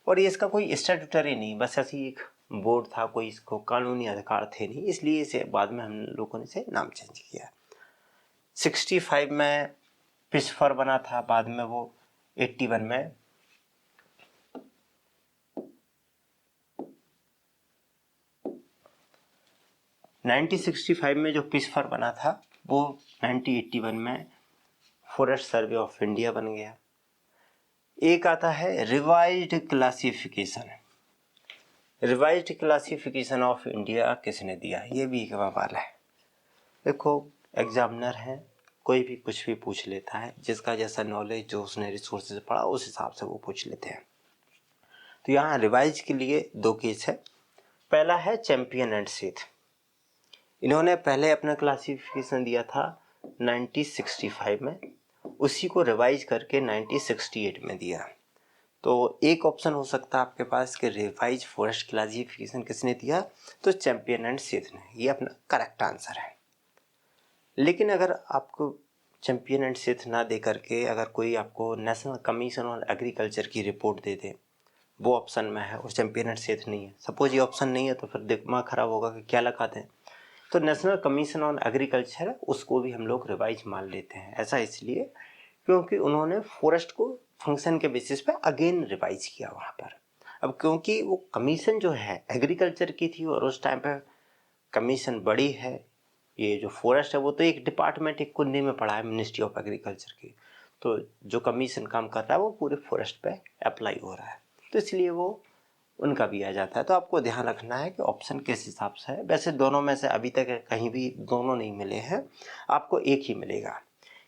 और ये इसका कोई स्टैट्यूटरी नहीं, बस ऐसी एक बोर्ड था, कोई इसको कानूनी अधिकार थे नहीं, इसलिए इसे बाद में हम लोगों ने इसे नाम चेंज किया। 65 में पिस्फर बना था, बाद में वो 81 में 1965 में जो पिस्फर बना था वो 1981 में फॉरेस्ट सर्वे ऑफ इंडिया बन गया। एक आता है revised classification, revised classification of India किसने दिया, ये भी एक सवाल है। देखो एग्जामिनर है, कोई भी कुछ भी पूछ लेता है, जिसका जैसा नॉलेज, जो उसने रिसोर्सेज पढ़ा उस हिसाब से वो पूछ लेते हैं। तो यहाँ रिवाइज के लिए 2 केस है। पहला है चैंपियन एंड सेथ, इन्होंने पहले अपना क्लासिफिकेशन दिया था 1965 में, उसी को रिवाइज करके 1968 में दिया। तो एक ऑप्शन हो सकता है आपके पास कि रिवाइज फॉरेस्ट क्लासिफिकेशन किसने दिया, तो चैंपियन एंड सेथ ने, ये अपना करेक्ट आंसर है। लेकिन अगर आपको चैंपियन एंड सेथ ना दे करके अगर कोई आपको नेशनल कमीशन ऑन एग्रीकल्चर की रिपोर्ट दे दे, वो ऑप्शन में है और चैंपियन एंड सेथ नहीं है, सपोज ये ऑप्शन नहीं है, तो फिर दिमाग खराब होगा कि क्या लगा दें। तो नेशनल कमीशन ऑन एग्रीकल्चर उसको भी हम लोग रिवाइज मान लेते हैं। ऐसा इसलिए क्योंकि उन्होंने फॉरेस्ट को फंक्शन के बेसिस पे अगेन रिवाइज किया वहाँ पर। अब क्योंकि वो कमीशन जो है एग्रीकल्चर की थी और उस टाइम पे कमीशन बड़ी है, ये जो फॉरेस्ट है वो तो एक डिपार्टमेंट, एक कुंडी में पड़ा है मिनिस्ट्री ऑफ एग्रीकल्चर की, तो जो कमीशन काम कर रहा है वो पूरे फॉरेस्ट पे अप्लाई हो रहा है, तो इसलिए वो उनका भी आ जाता है। तो आपको ध्यान रखना है कि ऑप्शन किस हिसाब से है। वैसे दोनों में से अभी तक कहीं भी दोनों नहीं मिले हैं, आपको एक ही मिलेगा,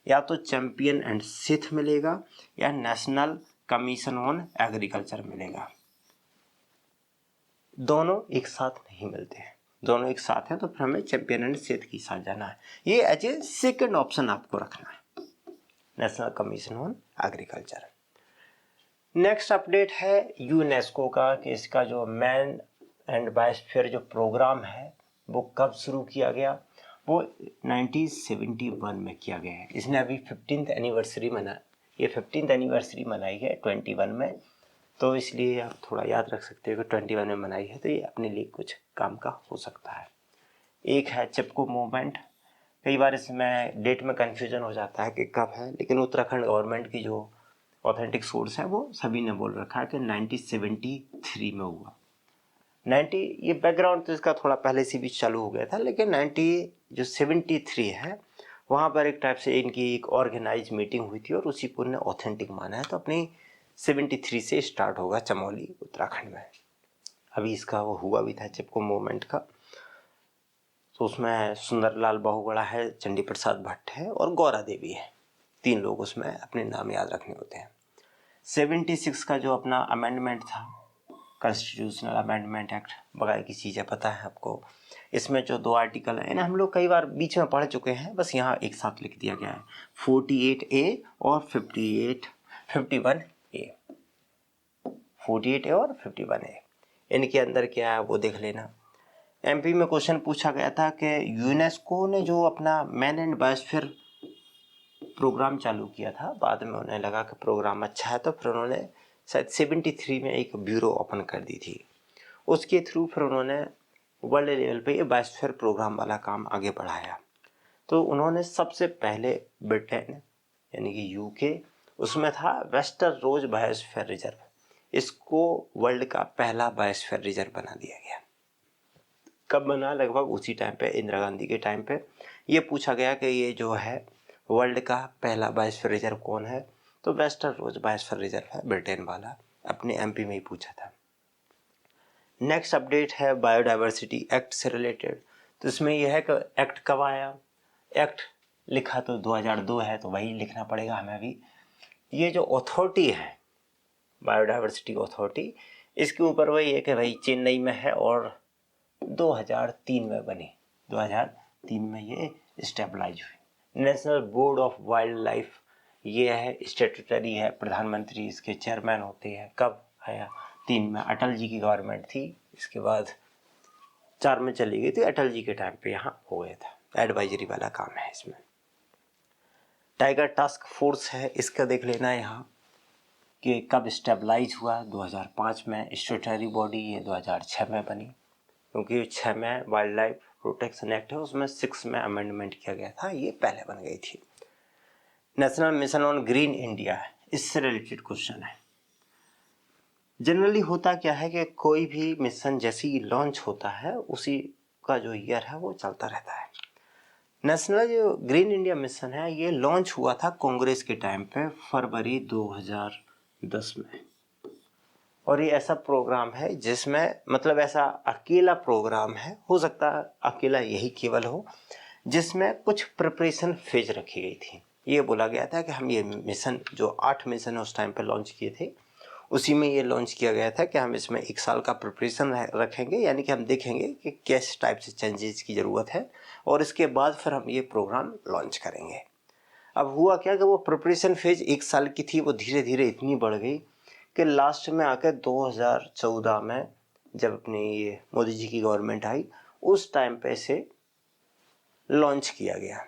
या तो चैंपियन एंड सेथ मिलेगा या नेशनल कमीशन ऑन एग्रीकल्चर मिलेगा। दोनों एक साथ नहीं मिलते हैं, दोनों एक साथ हैं तो फिर हमें चैंपियन एंड सेथ के साथ जाना है। ये एज ए सेकेंड ऑप्शन आपको रखना है, national commission on agriculture. Next update है यूनेस्को का, कि इसका जो मैन एंड बायोस्फीयर जो प्रोग्राम है वो कब शुरू किया गया, वो 1971 में किया गया है। इसने अभी 15th एनिवर्सरी मना, ये 15th एनिवर्सरी मनाई है 21 में, तो इसलिए आप थोड़ा याद रख सकते हो कि 21 में मनाई है, तो ये अपने लिए कुछ काम का हो सकता है। एक है चिपको मूवमेंट, कई बार इसमें डेट में कन्फ्यूजन हो जाता है कि कब है, लेकिन उत्तराखंड गवर्नमेंट की जो ऑथेंटिक सोर्स है वो सभी ने बोल रखा है कि 1973 में हुआ। 90, ये बैकग्राउंड तो इसका थोड़ा पहले से भी चालू हो गया था, लेकिन 73 है वहाँ पर एक टाइप से इनकी एक ऑर्गेनाइज मीटिंग हुई थी और उसी को उन्होंने ऑथेंटिक माना है। तो अपनी 73 से स्टार्ट होगा चमोली उत्तराखंड में। अभी इसका वो हुआ भी था चिपको मूवमेंट का, तो उसमें सुंदरलाल बहुगुणा है, चंडी प्रसाद भट्ट है और गौरा देवी है। 3 लोग उसमें अपने नाम याद रखने होते हैं। 76 का जो अपना अमेंडमेंट था, कॉन्स्टिट्यूशनल अमेंडमेंट एक्ट, बगैर की चीज़ें पता है आपको। इसमें जो 2 आर्टिकल हैं ना, हम लोग कई बार बीच में पढ़ चुके हैं, बस यहाँ एक साथ लिख दिया गया है, 48A और 51A। 48A और 51A, इनके अंदर क्या है वो देख लेना। एमपी में क्वेश्चन पूछा गया था कि यूनेस्को ने जो अपना मैन एंड बायोस्फीयर प्रोग्राम चालू किया था, बाद में उन्हें लगा कि प्रोग्राम अच्छा है, तो फिर उन्होंने शायद 73 में एक ब्यूरो ओपन कर दी थी। उसके थ्रू फिर उन्होंने वर्ल्ड लेवल पे ये बायोस्फीयर प्रोग्राम वाला काम आगे बढ़ाया। तो उन्होंने सबसे पहले ब्रिटेन यानी कि यूके, उसमें था वेस्टर रोज बायोस्फीयर रिजर्व, इसको वर्ल्ड का पहला बायोस्फीयर रिजर्व बना दिया गया। कब बना? लगभग उसी टाइम पे, इंदिरा गांधी के टाइम पे। ये पूछा गया कि ये जो है वर्ल्ड का पहला बायोस्फीयर रिजर्व कौन है, तो वेस्टर रोज बायोस्फीयर रिजर्व है, ब्रिटेन वाला। अपने एमपी में ही पूछा था। नेक्स्ट अपडेट है बायोडाइवर्सिटी एक्ट से रिलेटेड। तो इसमें यह है कि एक्ट कब आया, एक्ट लिखा तो 2002 है, तो वही लिखना पड़ेगा हमें भी। ये जो अथॉरिटी है बायोडाइवर्सिटी अथॉरिटी, इसके ऊपर वही है कि भाई चेन्नई में है और 2003 में बनी, 2003 में ये स्टेबलाइज हुई। National board of wild life, ये है स्टेटूटरी है, प्रधानमंत्री इसके चेयरमैन होते हैं। कब आया? 3 में, अटल जी की गवर्नमेंट थी, इसके बाद 4 में चली गई थी, अटल जी के टाइम पे यहाँ हो गया था। एडवाइजरी वाला काम है इसमें। टाइगर टास्क फोर्स है, इसका देख लेना यहाँ कि कब स्टेबलाइज हुआ, 2005 में। स्टेटूटरी बॉडी ये 2006 में बनी, क्योंकि 6 में वाइल्ड लाइफ प्रोटेक्शन एक्ट है, उसमें 6 में अमेंडमेंट किया गया था, ये पहले बन गई थी। National mission on green India है, इससे रिलेटेड क्वेश्चन है। जनरली होता क्या है कि कोई भी मिशन जैसे ही लॉन्च होता है, उसी का जो ईयर है वो चलता रहता है। नेशनल जो ग्रीन इंडिया मिशन है, ये लॉन्च हुआ था कांग्रेस के टाइम पे, फरवरी 2010 में। और ये ऐसा प्रोग्राम है जिसमें, मतलब ऐसा अकेला प्रोग्राम है, हो सकता है अकेला यही केवल हो, जिसमें कुछ प्रिपरेशन फेज रखी गई थी। ये बोला गया था कि हम ये मिशन, जो 8 मिशन उस टाइम पे लॉन्च किए थे, उसी में ये लॉन्च किया गया था कि हम इसमें 1 साल का प्रिपरेशन रखेंगे, यानी कि हम देखेंगे कि किस टाइप से चेंजेस की ज़रूरत है, और इसके बाद फिर हम ये प्रोग्राम लॉन्च करेंगे। अब हुआ क्या कि वो प्रिपरेशन फेज 1 साल की थी, वो धीरे धीरे इतनी बढ़ गई कि लास्ट में आकर 2014 में जब अपनी ये मोदी जी की गवर्नमेंट आई, उस टाइम पे इसे लॉन्च किया गया।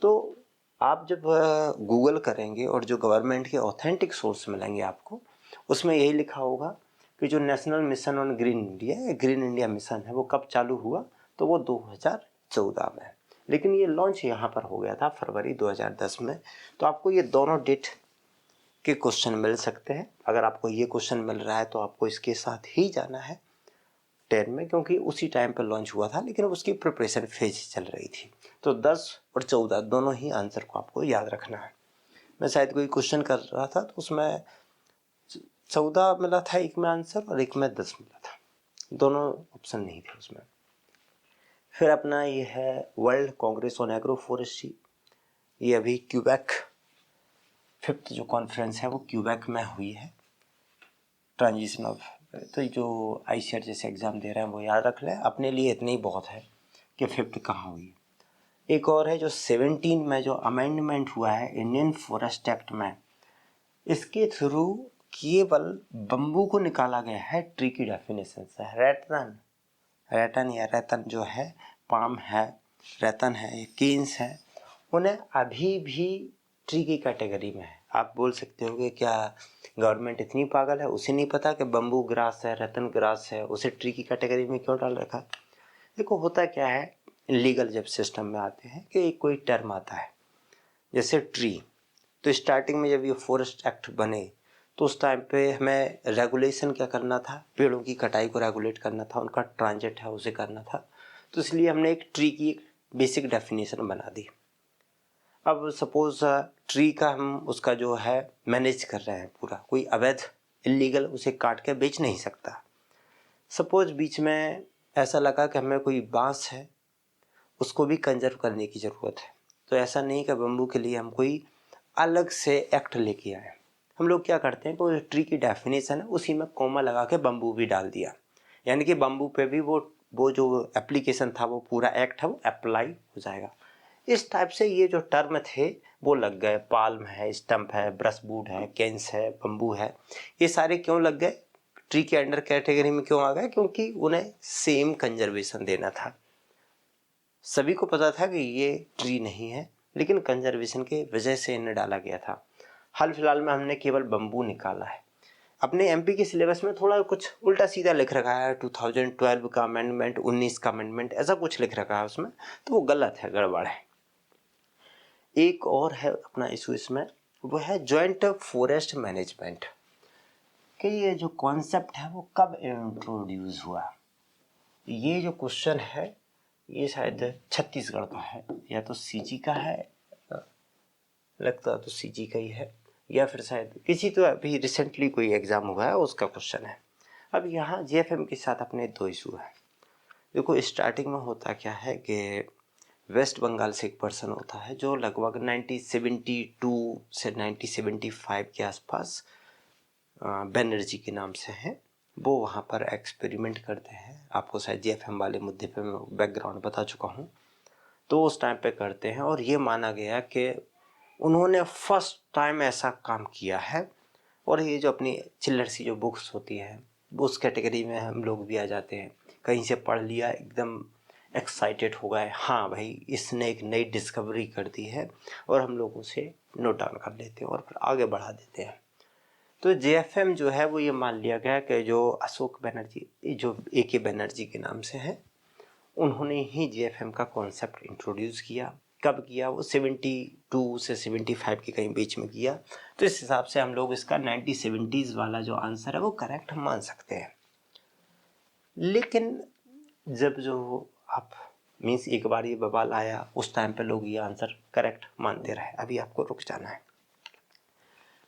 तो आप जब गूगल करेंगे और जो गवर्नमेंट के ऑथेंटिक सोर्स मिलेंगे आपको, उसमें यही लिखा होगा कि जो national mission on green India, green India mission है, वो कब चालू हुआ, तो वो 2014 में। लेकिन ये लॉन्च यहाँ पर हो गया था फरवरी 2010 में। तो आपको ये दोनों डेट के क्वेश्चन मिल सकते हैं। अगर आपको ये क्वेश्चन मिल रहा है तो आपको इसके साथ ही जाना है 10 में, क्योंकि उसी टाइम पर लॉन्च हुआ था, लेकिन उसकी प्रिपरेशन फेज चल रही थी। तो 10 और 14 दोनों ही आंसर को आपको याद रखना है। मैं शायद कोई क्वेश्चन कर रहा था तो उसमें 14 मिला था एक में आंसर, और एक में 10 मिला था, दोनों ऑप्शन नहीं थे उसमें। फिर अपना ये है world Congress on agro forestry, ये अभी क्यूबेक 5th जो कॉन्फ्रेंस है वो क्यूबेक में हुई है। ट्रांजिशन ऑफ, तो जो ICET जैसे एग्ज़ाम दे रहे हैं वो याद रख लें, अपने लिए इतनी ही बहुत है कि 5th कहाँ हुई। एक और है जो 17 में जो अमेंडमेंट हुआ है इंडियन फॉरेस्ट एक्ट में, इसके थ्रू केवल बम्बू को निकाला गया है ट्री की डेफिनेशन से। रैतन या रैतन जो है, पाम है, रैतन है, कीन्स है, उन्हें अभी भी ट्री की कैटेगरी में है। आप बोल सकते हो कि क्या गवर्नमेंट इतनी पागल है, उसे नहीं पता कि बम्बू ग्रास है, रतन ग्रास है, उसे ट्री की कैटेगरी में क्यों डाल रखा। देखो होता क्या है, लीगल जब सिस्टम में आते हैं कि कोई टर्म आता है जैसे ट्री, तो स्टार्टिंग में जब ये फॉरेस्ट एक्ट बने तो उस टाइम पे हमें रेगुलेशन क्या करना था, पेड़ों की कटाई को रेगुलेट करना था, उनका ट्रांजिट है उसे करना था। तो इसलिए हमने एक ट्री की बेसिक डेफिनेशन बना दी। अब सपोज ट्री का हम उसका जो है मैनेज कर रहे हैं पूरा, कोई अवैध इलीगल उसे काट के बेच नहीं सकता। सपोज बीच में ऐसा लगा कि हमें कोई बांस है उसको भी कंजर्व करने की ज़रूरत है, तो ऐसा नहीं कि बम्बू के लिए हम कोई अलग से एक्ट लेके आए। हम लोग क्या करते हैं कि वो ट्री की डेफिनेशन है उसी में कॉमा लगा के बम्बू भी डाल दिया, यानी कि बम्बू पे भी वो जो एप्लीकेशन था वो पूरा एक्ट है वो अप्लाई हो जाएगा। इस टाइप से ये जो टर्म थे वो लग गए। पाल्म है, स्टम्प है, ब्रशवुड है, केन्स है, बम्बू है, ये सारे क्यों लग गए, ट्री के अंडर कैटेगरी में क्यों आ गए? क्योंकि उन्हें सेम कंजर्वेशन देना था। सभी को पता था कि ये ट्री नहीं है, लेकिन कंजर्वेशन के वजह से इन्हें डाला गया था। हाल फिलहाल में हमने केवल बम्बू निकाला है। अपने एमपी के सिलेबस में थोड़ा कुछ उल्टा सीधा लिख रखा है, 2012 का अमेंडमेंट, 19 का अमेंडमेंट, ऐसा कुछ लिख रखा है उसमें, तो वो गलत है, गड़बड़ है। एक और है अपना इशू इसमें, वो है जॉइंट फॉरेस्ट मैनेजमेंट, कि ये जो कॉन्सेप्ट है वो कब इंट्रोड्यूस हुआ। ये जो क्वेश्चन है ये शायद छत्तीसगढ़ का है, या तो सीजी का है, लगता तो सीजी का ही है, या फिर शायद किसी, तो अभी रिसेंटली कोई एग्जाम हुआ है उसका क्वेश्चन है। अब यहाँ जीएफएम के साथ अपने दो इशू है। देखो स्टार्टिंग में होता क्या है कि वेस्ट बंगाल से एक पर्सन होता है जो लगभग 1972 से 1975 के आसपास बनर्जी के नाम से हैं। वो वहाँ पर एक्सपेरिमेंट करते हैं। आपको शायद जीएफएम वाले मुद्दे पे मैं बैकग्राउंड बता चुका हूँ। तो उस टाइम पे करते हैं और ये माना गया कि उन्होंने फर्स्ट टाइम ऐसा काम किया है। और ये जो अपनी चिल्लर सी जो बुक्स होती है उस कैटेगरी में हम लोग भी आ जाते हैं। कहीं से पढ़ लिया, एकदम एक्साइटेड हो गए, हाँ भाई इसने एक नई डिस्कवरी कर दी है, और हम लोग उसे नोट डाउन कर लेते हैं और फिर आगे बढ़ा देते हैं। तो जेएफएम जो है वो ये मान लिया गया कि जो अशोक बनर्जी, जो AK बनर्जी के नाम से है, उन्होंने ही जेएफएम का कॉन्सेप्ट इंट्रोड्यूस किया। कब किया? वो 72 से 75 के कहीं बीच में किया। तो इस हिसाब से हम लोग इसका 1970s वाला जो आंसर है वो करेक्ट मान सकते हैं। लेकिन जब जो आप मीन्स एक बार ये बवाल आया, उस टाइम पे लोग ये आंसर करेक्ट मानते रहे। अभी आपको रुक जाना है।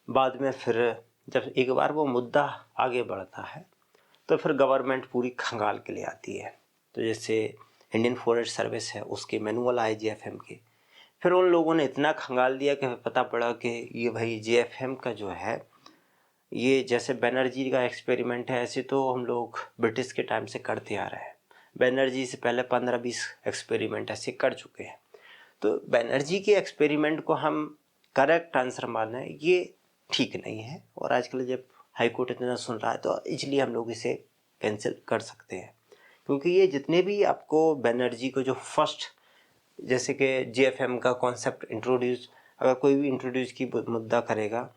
बाद में फिर जब एक बार वो मुद्दा आगे बढ़ता है तो फिर गवर्नमेंट पूरी खंगाल के लिए आती है। तो जैसे इंडियन फॉरेस्ट सर्विस है, उसके मैनुअल आए जेएफएम के, फिर उन लोगों ने इतना खंगाल दिया कि पता पड़ा कि ये भाई जेएफएम का जो है, ये जैसे बैनर्जी का एक्सपेरिमेंट है ऐसे तो हम लोग ब्रिटिश के टाइम से करते आ रहे हैं। बैनर्जी से पहले 15-20 एक्सपेरिमेंट ऐसे कर चुके हैं। तो बैनर्जी के एक्सपेरिमेंट को हम करेक्ट आंसर माने ये ठीक नहीं है। और आजकल जब हाई कोर्ट इतना सुन रहा है तो इसलिए हम लोग इसे कैंसिल कर सकते हैं, क्योंकि ये जितने भी आपको बैनर्जी को जो फर्स्ट, जैसे कि जेएफएम का कॉन्सेप्ट इंट्रोड्यूस, अगर कोई भी इंट्रोड्यूस की मुद्दा करेगा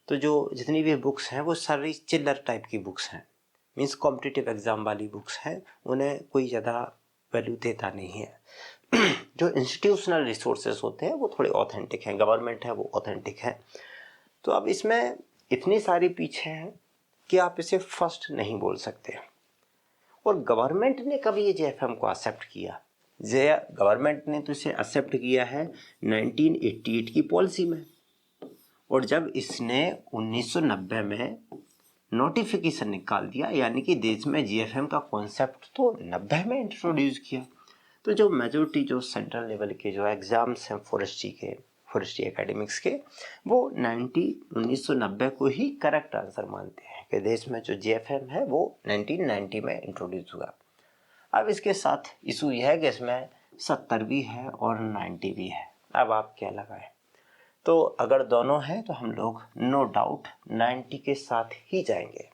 तो जो जितनी भी बुक्स हैं वो सारी चिल्लर टाइप की बुक्स हैं, मीन्स कॉम्पिटिटिव एग्ज़ाम वाली बुक्स हैं, उन्हें कोई ज़्यादा वैल्यू देता नहीं है। जो इंस्टीट्यूशनल रिसोर्सेज होते हैं वो थोड़े ऑथेंटिक हैं, गवर्नमेंट है वो ऑथेंटिक है। तो अब इसमें इतनी सारी पीछे हैं कि आप इसे फर्स्ट नहीं बोल सकते। और गवर्नमेंट ने कभी ये जेएफएम को एक्सेप्ट किया? गवर्नमेंट ने तो इसे एक्सेप्ट किया है 1988 की पॉलिसी में। और जब इसने 1990 में नोटिफिकेशन निकाल दिया, यानी कि देश में जीएफएम का कॉन्सेप्ट तो 90 में इंट्रोड्यूस किया। तो जो मेजोरिटी जो सेंट्रल लेवल के जो एग्ज़ाम्स हैं फॉरेस्ट्री एकेडमिक्स के, वो 1990 को ही करेक्ट आंसर मानते हैं कि देश में जो जीएफएम है वो 1990 में इंट्रोड्यूस हुआ। अब इसके साथ इशू यह है कि इसमें 70 भी है और 90 भी है। अब आप क्या लगाएं? तो अगर दोनों हैं तो हम लोग नो डाउट 90 के साथ ही जाएंगे,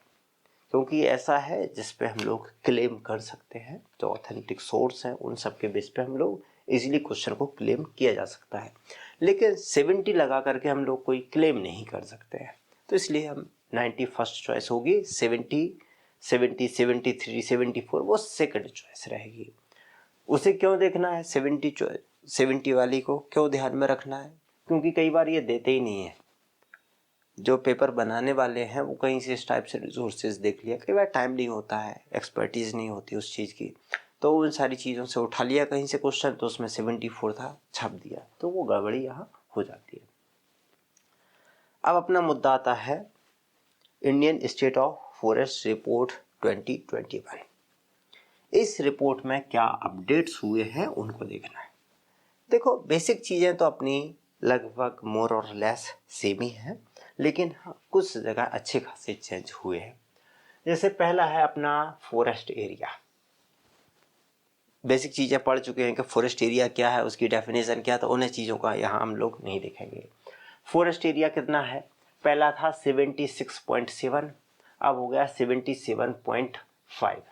क्योंकि ऐसा है जिस पे हम लोग क्लेम कर सकते हैं। जो ऑथेंटिक सोर्स हैं उन सब के बेस पे हम लोग इजीली क्वेश्चन को क्लेम किया जा सकता है। लेकिन 70 लगा करके हम लोग कोई क्लेम नहीं कर सकते हैं। तो इसलिए हम 90 फर्स्ट चॉइस होगी, 70, 73, 74 वो सेकंड चॉइस रहेगी। उसे क्यों देखना है? 70 वाली को क्यों ध्यान में रखना है? क्योंकि कई बार ये देते ही नहीं है। जो पेपर बनाने वाले हैं वो कहीं से इस टाइप से रिसोर्सेज देख लिया, कई बार टाइम नहीं होता है, एक्सपर्टीज़ नहीं होती उस चीज़ की, तो उन सारी चीज़ों से उठा लिया कहीं से क्वेश्चन, तो उसमें 74 था, छाप दिया, तो वो गड़बड़ी यहाँ हो जाती है। अब अपना मुद्दा आता है Indian state of forest report 2021। इस रिपोर्ट में क्या अपडेट्स हुए हैं उनको देखना है। देखो, बेसिक चीज़ें तो अपनी लगभग मोर और लेस सेम ही है, लेकिन हाँ, कुछ जगह अच्छे खासे चेंज हुए हैं। जैसे पहला है अपना फॉरेस्ट एरिया। बेसिक चीज़ें पढ़ चुके हैं कि फॉरेस्ट एरिया क्या है, उसकी डेफिनेशन क्या है, तो उन्हें चीज़ों का यहाँ हम लोग नहीं देखेंगे। फॉरेस्ट एरिया कितना है? पहला था 76.7, अब हो गया 77.5।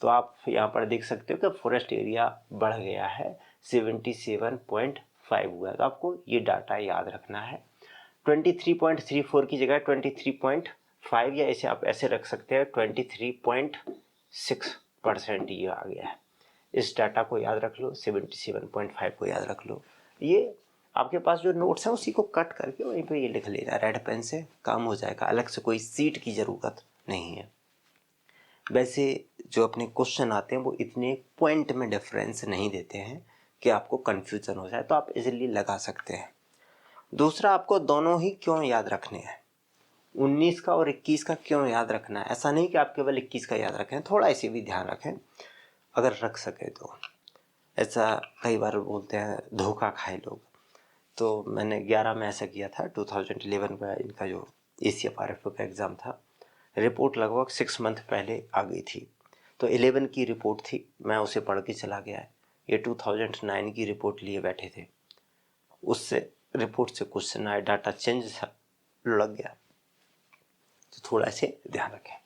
तो आप यहाँ पर देख सकते हो कि फॉरेस्ट एरिया बढ़ गया है, 77.5 हुआ है। तो आपको ये डाटा याद रखना है। 23.34 की जगह 23.5 या ऐसे आप ऐसे रख सकते हैं 23.6% ये आ गया है। इस डाटा को याद रख लो, 77.5 को याद रख लो। ये आपके पास जो नोट्स हैं उसी को कट करके वहीं पे ये लिख लेना, रेड पेन से काम हो जाएगा, अलग से कोई सीट की ज़रूरत नहीं है। वैसे जो अपने क्वेश्चन आते हैं वो इतने पॉइंट में डिफरेंस नहीं देते हैं कि आपको कन्फ्यूजन हो जाए, तो आप इजीली लगा सकते हैं। दूसरा, आपको दोनों ही क्यों याद रखने हैं, 19 का और 21 का क्यों याद रखना है। ऐसा नहीं कि आप केवल 21 का याद रखें, थोड़ा इसे भी ध्यान रखें अगर रख सके तो। ऐसा कई बार बोलते हैं धोखा खाए लोग, तो मैंने 11 में ऐसा किया था। 2011 में इनका जो ACFRF का एग्ज़ाम था, रिपोर्ट लगभग 6 मंथ पहले आ गई थी, तो 11 की रिपोर्ट थी, मैं उसे पढ़ के चला गया। ये 2009 की रिपोर्ट लिए बैठे थे, उससे रिपोर्ट से क्वेश्चन आए, डाटा चेंज लग गया, तो थोड़ा से ध्यान रखें।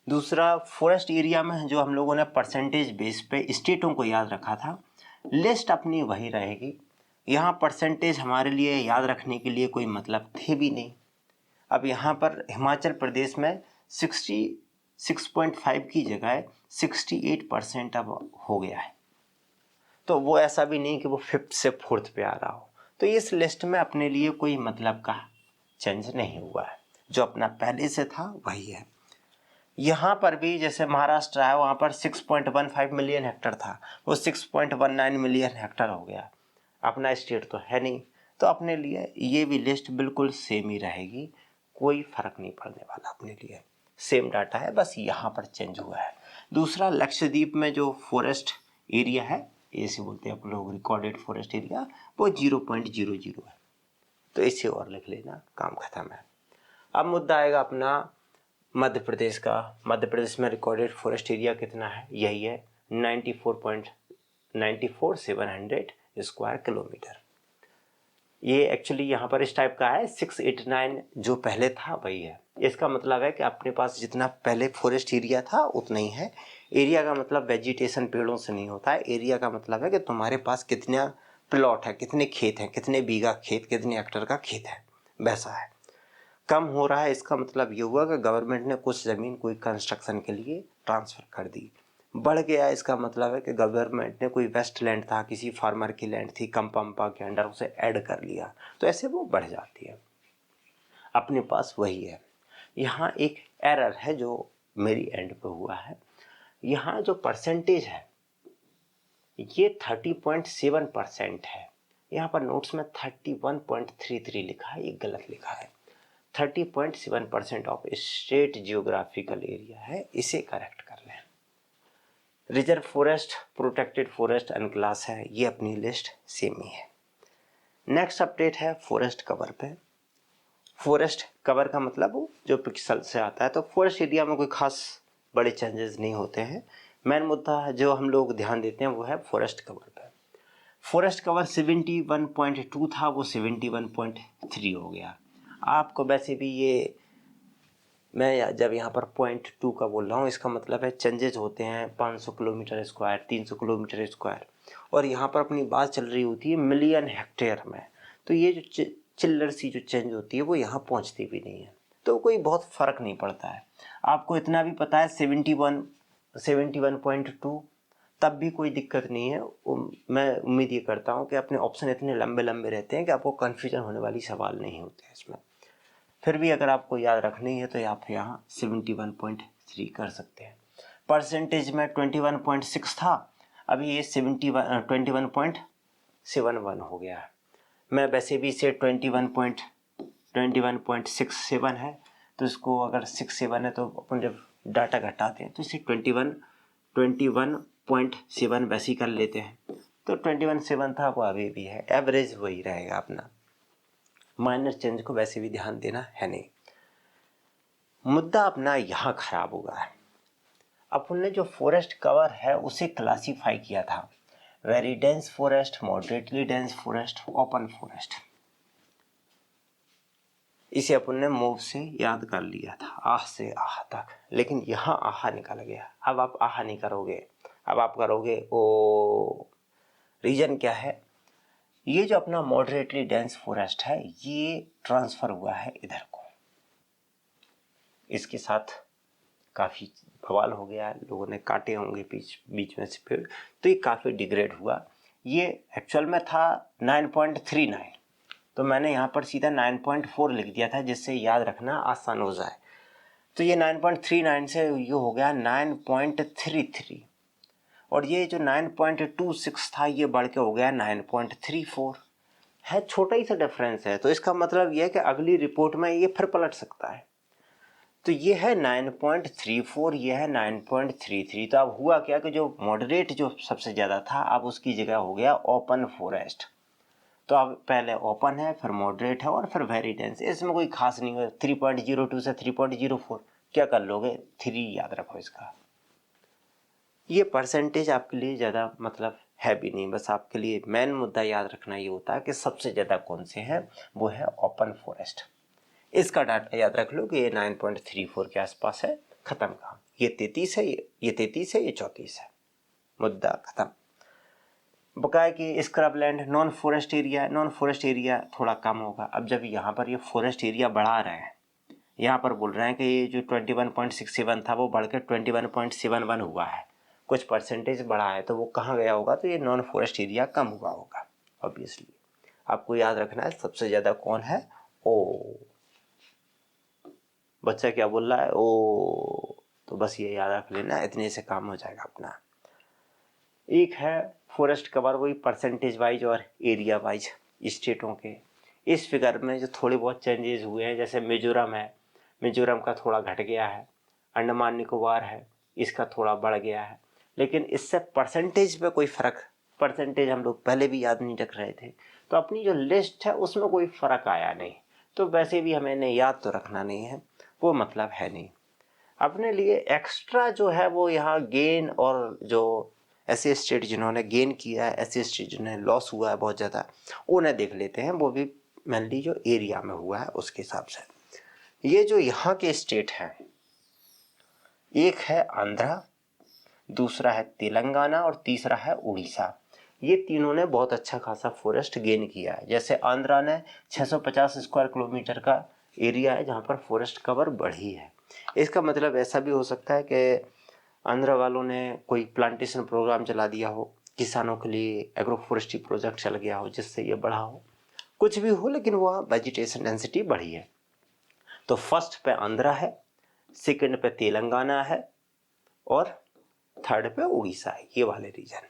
दूसरा, फॉरेस्ट एरिया में जो हम लोगों ने परसेंटेज बेस पे स्टेटों को याद रखा था, लिस्ट अपनी वही रहेगी। यहाँ परसेंटेज हमारे लिए याद रखने के लिए कोई मतलब थे भी नहीं। अब यहाँ पर हिमाचल प्रदेश में 66.5 की जगह 68% अब हो गया है, तो वो ऐसा भी नहीं कि वो 5th से 4th पे आ रहा हो। तो इस लिस्ट में अपने लिए कोई मतलब का चेंज नहीं हुआ है, जो अपना पहले से था वही है। यहाँ पर भी जैसे महाराष्ट्र है, वहाँ पर 6.15 मिलियन हेक्टर था, वो 6.19 मिलियन हेक्टर हो गया। अपना स्टेट तो है नहीं, तो अपने लिए ये भी लिस्ट बिल्कुल सेम ही रहेगी, कोई फर्क नहीं पड़ने वाला, अपने लिए सेम डाटा है, बस यहाँ पर चेंज हुआ है। दूसरा, लक्षद्वीप में जो फॉरेस्ट एरिया है, ऐसे बोलते हैं आप लोग रिकॉर्डेड फॉरेस्ट एरिया, वो 0.00 है, तो इसे और लिख लेना, काम खत्म है। अब मुद्दा आएगा अपना मध्य प्रदेश का। मध्य प्रदेश में रिकॉर्डेड फॉरेस्ट एरिया कितना है? यही है 94,700 स्क्वायर किलोमीटर। ये एक्चुअली यहाँ पर इस टाइप का है, 689 जो पहले था वही है। इसका मतलब है कि अपने पास जितना पहले फॉरेस्ट एरिया था उतना ही है। एरिया का मतलब वेजिटेशन पेड़ों से नहीं होता है, एरिया का मतलब है कि तुम्हारे पास कितना प्लॉट है, कितने खेत हैं, कितने बीघा खेत, कितने हेक्टर का खेत है, वैसा है। कम हो रहा है, इसका मतलब ये हुआ कि गवर्नमेंट ने कुछ ज़मीन कोई कंस्ट्रक्शन के लिए ट्रांसफ़र कर दी। बढ़ गया, इसका मतलब है कि गवर्नमेंट ने कोई वेस्ट लैंड था, किसी फार्मर की लैंड थी कंपा के अंडर, उसे ऐड कर लिया, तो ऐसे वो बढ़ जाती है। अपने पास वही है। यहाँ एक एरर है जो मेरी एंड पे हुआ है। यहाँ जो परसेंटेज है ये 30.7% है, यहाँ पर नोट्स में 31.33 लिखा है, ये गलत लिखा है। 30.7% ऑफ स्टेट जियोग्राफिकल एरिया है, इसे करेक्ट कर लें। रिजर्व फॉरेस्ट, प्रोटेक्टेड फॉरेस्ट अनक्लास है, ये अपनी लिस्ट सेम ही है। नेक्स्ट अपडेट है फॉरेस्ट कवर पे। फॉरेस्ट कवर का मतलब जो पिक्सल से आता है, तो फॉरेस्ट एरिया में कोई खास बड़े चेंजेस नहीं होते हैं। मेन मुद्दा जो हम लोग ध्यान देते हैं वो है फॉरेस्ट कवर पे। फॉरेस्ट कवर 71.2 था, वो 71.3 हो गया। आपको वैसे भी ये, मैं जब यहाँ पर 0.2 का बोल रहा हूँ, इसका मतलब है चेंजेस होते हैं 500 किलोमीटर स्क्वायर, 300 किलोमीटर स्क्वायर, और यहाँ पर अपनी बात चल रही होती है मिलियन हेक्टेयर में। तो ये जो चिल्लर सी जो चेंज होती है वो यहाँ पहुँचती भी नहीं है, तो कोई बहुत फ़र्क नहीं पड़ता है। आपको इतना भी पता है 71.2, तब भी कोई दिक्कत नहीं है। मैं उम्मीद ये करता हूँ कि अपने ऑप्शन इतने लंबे लंबे रहते हैं कि आपको कन्फ्यूजन होने वाली सवाल नहीं होते हैं इसमें। फिर भी अगर आपको याद रखनी है तो आप यहाँ 71.3 कर सकते हैं। परसेंटेज में 21.6 था, अभी ये 21.71 हो गया है। मैं वैसे भी इसे 21.67 है, तो इसको अगर 67 है तो अपन जब डाटा घटाते हैं तो इसे 21.7 वैसे ही कर लेते हैं। तो 21.7 था, वो अभी भी है, एवरेज वही रहेगा अपना, माइनर चेंज को वैसे भी ध्यान देना है नहीं। मुद्दा अपना यहाँ खराब हुआ है। अपन ने जो फॉरेस्ट कवर है उसे क्लासीफाई किया था, very dense forest, moderately dense forest, open forest. इसे अपन ने मूव से याद कर लिया था, आह से आह तक, लेकिन यहाँ आहा निकल गया। अब आप आहा नहीं करोगे, अब आप करोगे ओ। रीजन क्या है? ये जो अपना मॉडरेटली डेंस फॉरेस्ट है ये ट्रांसफर हुआ है इधर को, इसके साथ काफ़ी बवाल हो गया, लोगों ने काटे होंगे बीच बीच में से पेड़, तो ये काफ़ी डिग्रेड हुआ। ये एक्चुअल में था 9.39, तो मैंने यहाँ पर सीधा 9.4 लिख दिया था जिससे याद रखना आसान हो जाए। तो ये 9.39 से ये हो गया 9.33, और ये जो 9.26 था ये बढ़ के हो गया 9.34 है। छोटा ही सा डिफरेंस है, तो इसका मतलब ये है कि अगली रिपोर्ट में ये फिर पलट सकता है। तो ये है 9.34, ये है 9.33। तो अब हुआ क्या कि जो मॉडरेट जो सबसे ज़्यादा था अब उसकी जगह हो गया ओपन फॉरेस्ट। तो अब पहले ओपन है, फिर मॉडरेट है और फिर वेरी डेंस। इसमें कोई खास नहीं है। 3.02 से 3.04 क्या कर लोगे, 3 याद रखो इसका। ये परसेंटेज आपके लिए ज़्यादा मतलब है भी नहीं, बस आपके लिए मेन मुद्दा याद रखना ये होता है कि सबसे ज़्यादा कौन से हैं, वो है ओपन फॉरेस्ट। इसका डाटा याद रख लो कि ये 9.34 के आसपास है, ख़त्म काम। ये 33 है, ये 33 है, ये 34 है, मुद्दा ख़त्म। बकाया कि scrubland non forest area, non forest area थोड़ा कम होगा। अब जब यहाँ पर ये फॉरेस्ट एरिया बढ़ा रहे हैं, यहाँ पर बोल रहे हैं कि ये जो 21.67 था वो बढ़ के 21.71 हुआ है, कुछ परसेंटेज बढ़ा है, तो वो कहाँ गया होगा, तो ये नॉन फॉरेस्ट एरिया कम हुआ होगा ऑब्वियसली। आपको याद रखना है सबसे ज़्यादा कौन है, ओ। बच्चा क्या बोल रहा है, ओ, तो बस ये याद रख लेना, इतने से काम हो जाएगा अपना। एक है फॉरेस्ट कवर, वही परसेंटेज वाइज और एरिया वाइज स्टेटों के। इस फिगर में जो थोड़े बहुत चेंजेस हुए हैं, जैसे मिजोरम है, मिजोरम का थोड़ा घट गया है, अंडमान निकोबार है, इसका थोड़ा बढ़ गया है, लेकिन इससे परसेंटेज पे कोई फ़र्क, परसेंटेज हम लोग पहले भी याद नहीं रख रहे थे, तो अपनी जो लिस्ट है उसमें कोई फ़र्क आया नहीं। तो वैसे भी हमें याद तो रखना नहीं है, वो मतलब है नहीं। अपने लिए एक्स्ट्रा जो है वो यहाँ गेन, और जो ऐसे स्टेट जिन्होंने गेन किया है, ऐसे स्टेट जिन्हें लॉस हुआ है बहुत ज़्यादा, उन्हें देख लेते हैं, वो भी मेनली जो एरिया में हुआ है उसके हिसाब से। ये जो यहाँ के स्टेट हैं, एक है आंध्रा, दूसरा है तेलंगाना और तीसरा है उड़ीसा। ये तीनों ने बहुत अच्छा खासा फॉरेस्ट गेन किया है। जैसे आंध्रा ने 650 स्क्वायर किलोमीटर का एरिया है जहाँ पर फॉरेस्ट कवर बढ़ी है। इसका मतलब ऐसा भी हो सकता है कि आंध्रा वालों ने कोई प्लांटेशन प्रोग्राम चला दिया हो, किसानों के लिए एग्रो फॉरेस्ट्री प्रोजेक्ट चल गया हो जिससे ये बढ़ा हो, कुछ भी हो, लेकिन वहाँ वेजिटेशन डेंसिटी बढ़ी है। तो फर्स्ट पे आंध्रा है, सेकंड पे तेलंगाना है और थर्ड पे उड़ीसा है। ये वाले रीजन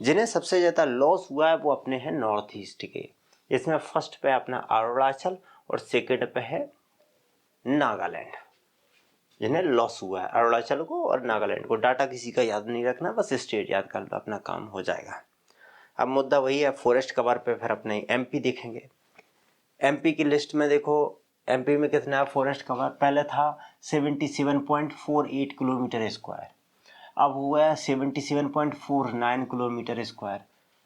जिन्हें सबसे ज़्यादा लॉस हुआ है वो अपने हैं नॉर्थ ईस्ट के, जिसमें फर्स्ट पे अपना अरुणाचल और सेकंड पे है नागालैंड, जिन्हें लॉस हुआ है, अरुणाचल को और नागालैंड को। डाटा किसी का याद नहीं रखना, बस स्टेट याद कर लो, अपना काम हो जाएगा। अब मुद्दा वही है फॉरेस्ट कवर पे, फिर अपने एमपी देखेंगे। एमपी की लिस्ट में देखो, एमपी में कितना है फॉरेस्ट कवर, पहले था 77.48 किलोमीटर स्क्वायर, अब हुआ है 77.49 किलोमीटर स्क्वायर।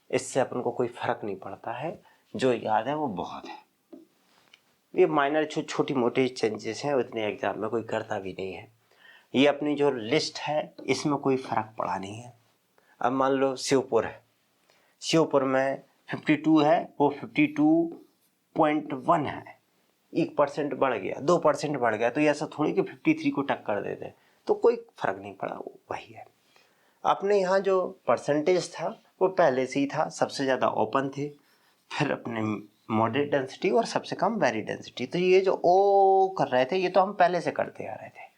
इससे अपन को कोई फर्क नहीं पड़ता है, जो याद है वो बहुत है। ये माइनर छोटी मोटी चेंजेस हैं, उतने एग्जाम में कोई करता भी नहीं है। ये अपनी जो लिस्ट है इसमें कोई फर्क पड़ा नहीं है। अब मान लो श्योपुर है, श्योपुर में 52 है, वो 52.1 है, 1% बढ़ गया, 2% बढ़ गया, तो ये ऐसा थोड़ी कि 53 को टक्कर दे दे, तो कोई फर्क नहीं पड़ा, वही है। अपने यहाँ जो परसेंटेज था वो पहले से ही था, सबसे ज़्यादा ओपन थे, फिर अपने मॉडरेट डेंसिटी और सबसे कम वेरी डेंसिटी। तो ये जो ओ कर रहे थे ये तो हम पहले से करते आ रहे थे,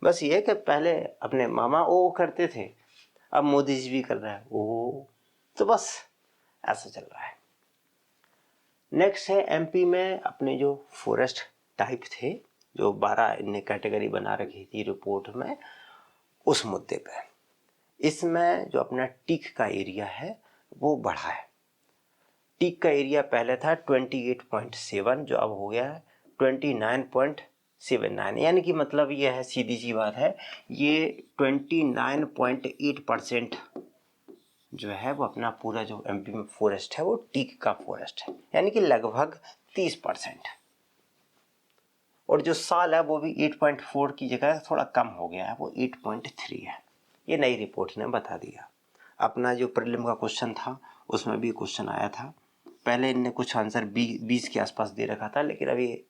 बस ये कि पहले अपने मामा ओ करते थे, अब मोदी जी भी कर रहा है ओ, तो बस ऐसा चल रहा है। नेक्स्ट है एमपी में अपने जो फॉरेस्ट टाइप थे, जो 12 इनने कैटेगरी बना रखी थी रिपोर्ट में, उस मुद्दे पे इसमें जो अपना टीक का एरिया है वो बढ़ा है। टीक का एरिया पहले था 28.7, जो अब हो गया है 29.79, यानी कि मतलब ये है, सीधी सी बात है, ये 29.8% जो है वो अपना पूरा जो एमपी में फॉरेस्ट है वो टीक का फॉरेस्ट है, यानी कि लगभग 30%। और जो साल है वो भी 8.4 की जगह थोड़ा कम हो गया है, वो 8.3 है। ये नई रिपोर्ट ने बता दिया। अपना जो प्रीलिम का क्वेश्चन था उसमें भी क्वेश्चन आया था, पहले इनने कुछ आंसर 20 के आसपास दे रखा था, लेकिन अभी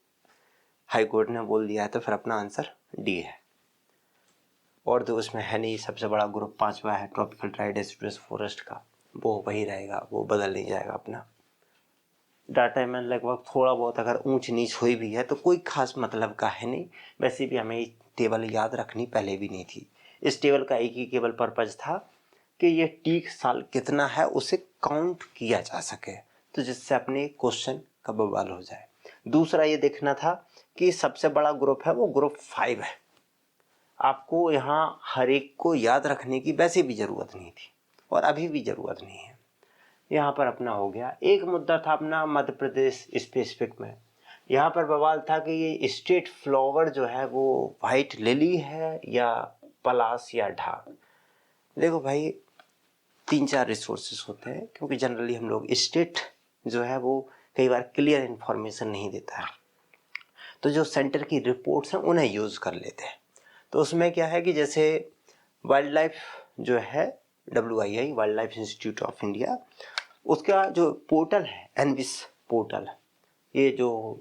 हाई कोर्ट ने बोल दिया है तो फिर अपना आंसर डी है। और तो उसमें है नहीं, सबसे बड़ा ग्रुप 5वां है ट्रॉपिकल ड्राई डेसिडुअस फॉरेस्ट का, वो वही रहेगा, वो बदल नहीं जाएगा। अपना डाटा में लगभग थोड़ा बहुत अगर ऊंच नीच हुई भी है तो कोई खास मतलब का है नहीं। वैसे भी हमें टेबल याद रखनी पहले भी नहीं थी। इस टेबल का एक ही केवल पर्पज था कि ये टीक साल कितना है उसे काउंट किया जा सके, तो जिससे अपने क्वेश्चन का बवाल हो जाए। दूसरा ये देखना था कि सबसे बड़ा ग्रुप है वो ग्रुप 5 है। आपको यहाँ हर एक को याद रखने की वैसे भी ज़रूरत नहीं थी और अभी भी ज़रूरत नहीं है। यहाँ पर अपना हो गया। एक मुद्दा था अपना मध्य प्रदेश स्पेसिफिक में, यहाँ पर बवाल था कि ये स्टेट फ्लावर जो है वो वाइट लिली है या पलास या ढाक। देखो भाई, 3-4 रिसोर्सेस होते हैं, क्योंकि जनरली हम लोग स्टेट जो है वो कई बार क्लियर इन्फॉर्मेशन नहीं देता है, तो जो सेंटर की रिपोर्ट्स हैं उन्हें यूज़ कर लेते हैं। तो उसमें क्या है कि जैसे वाइल्ड लाइफ जो है, WII wild life institute of India, उसका जो पोर्टल है एनविस पोर्टल, ये जो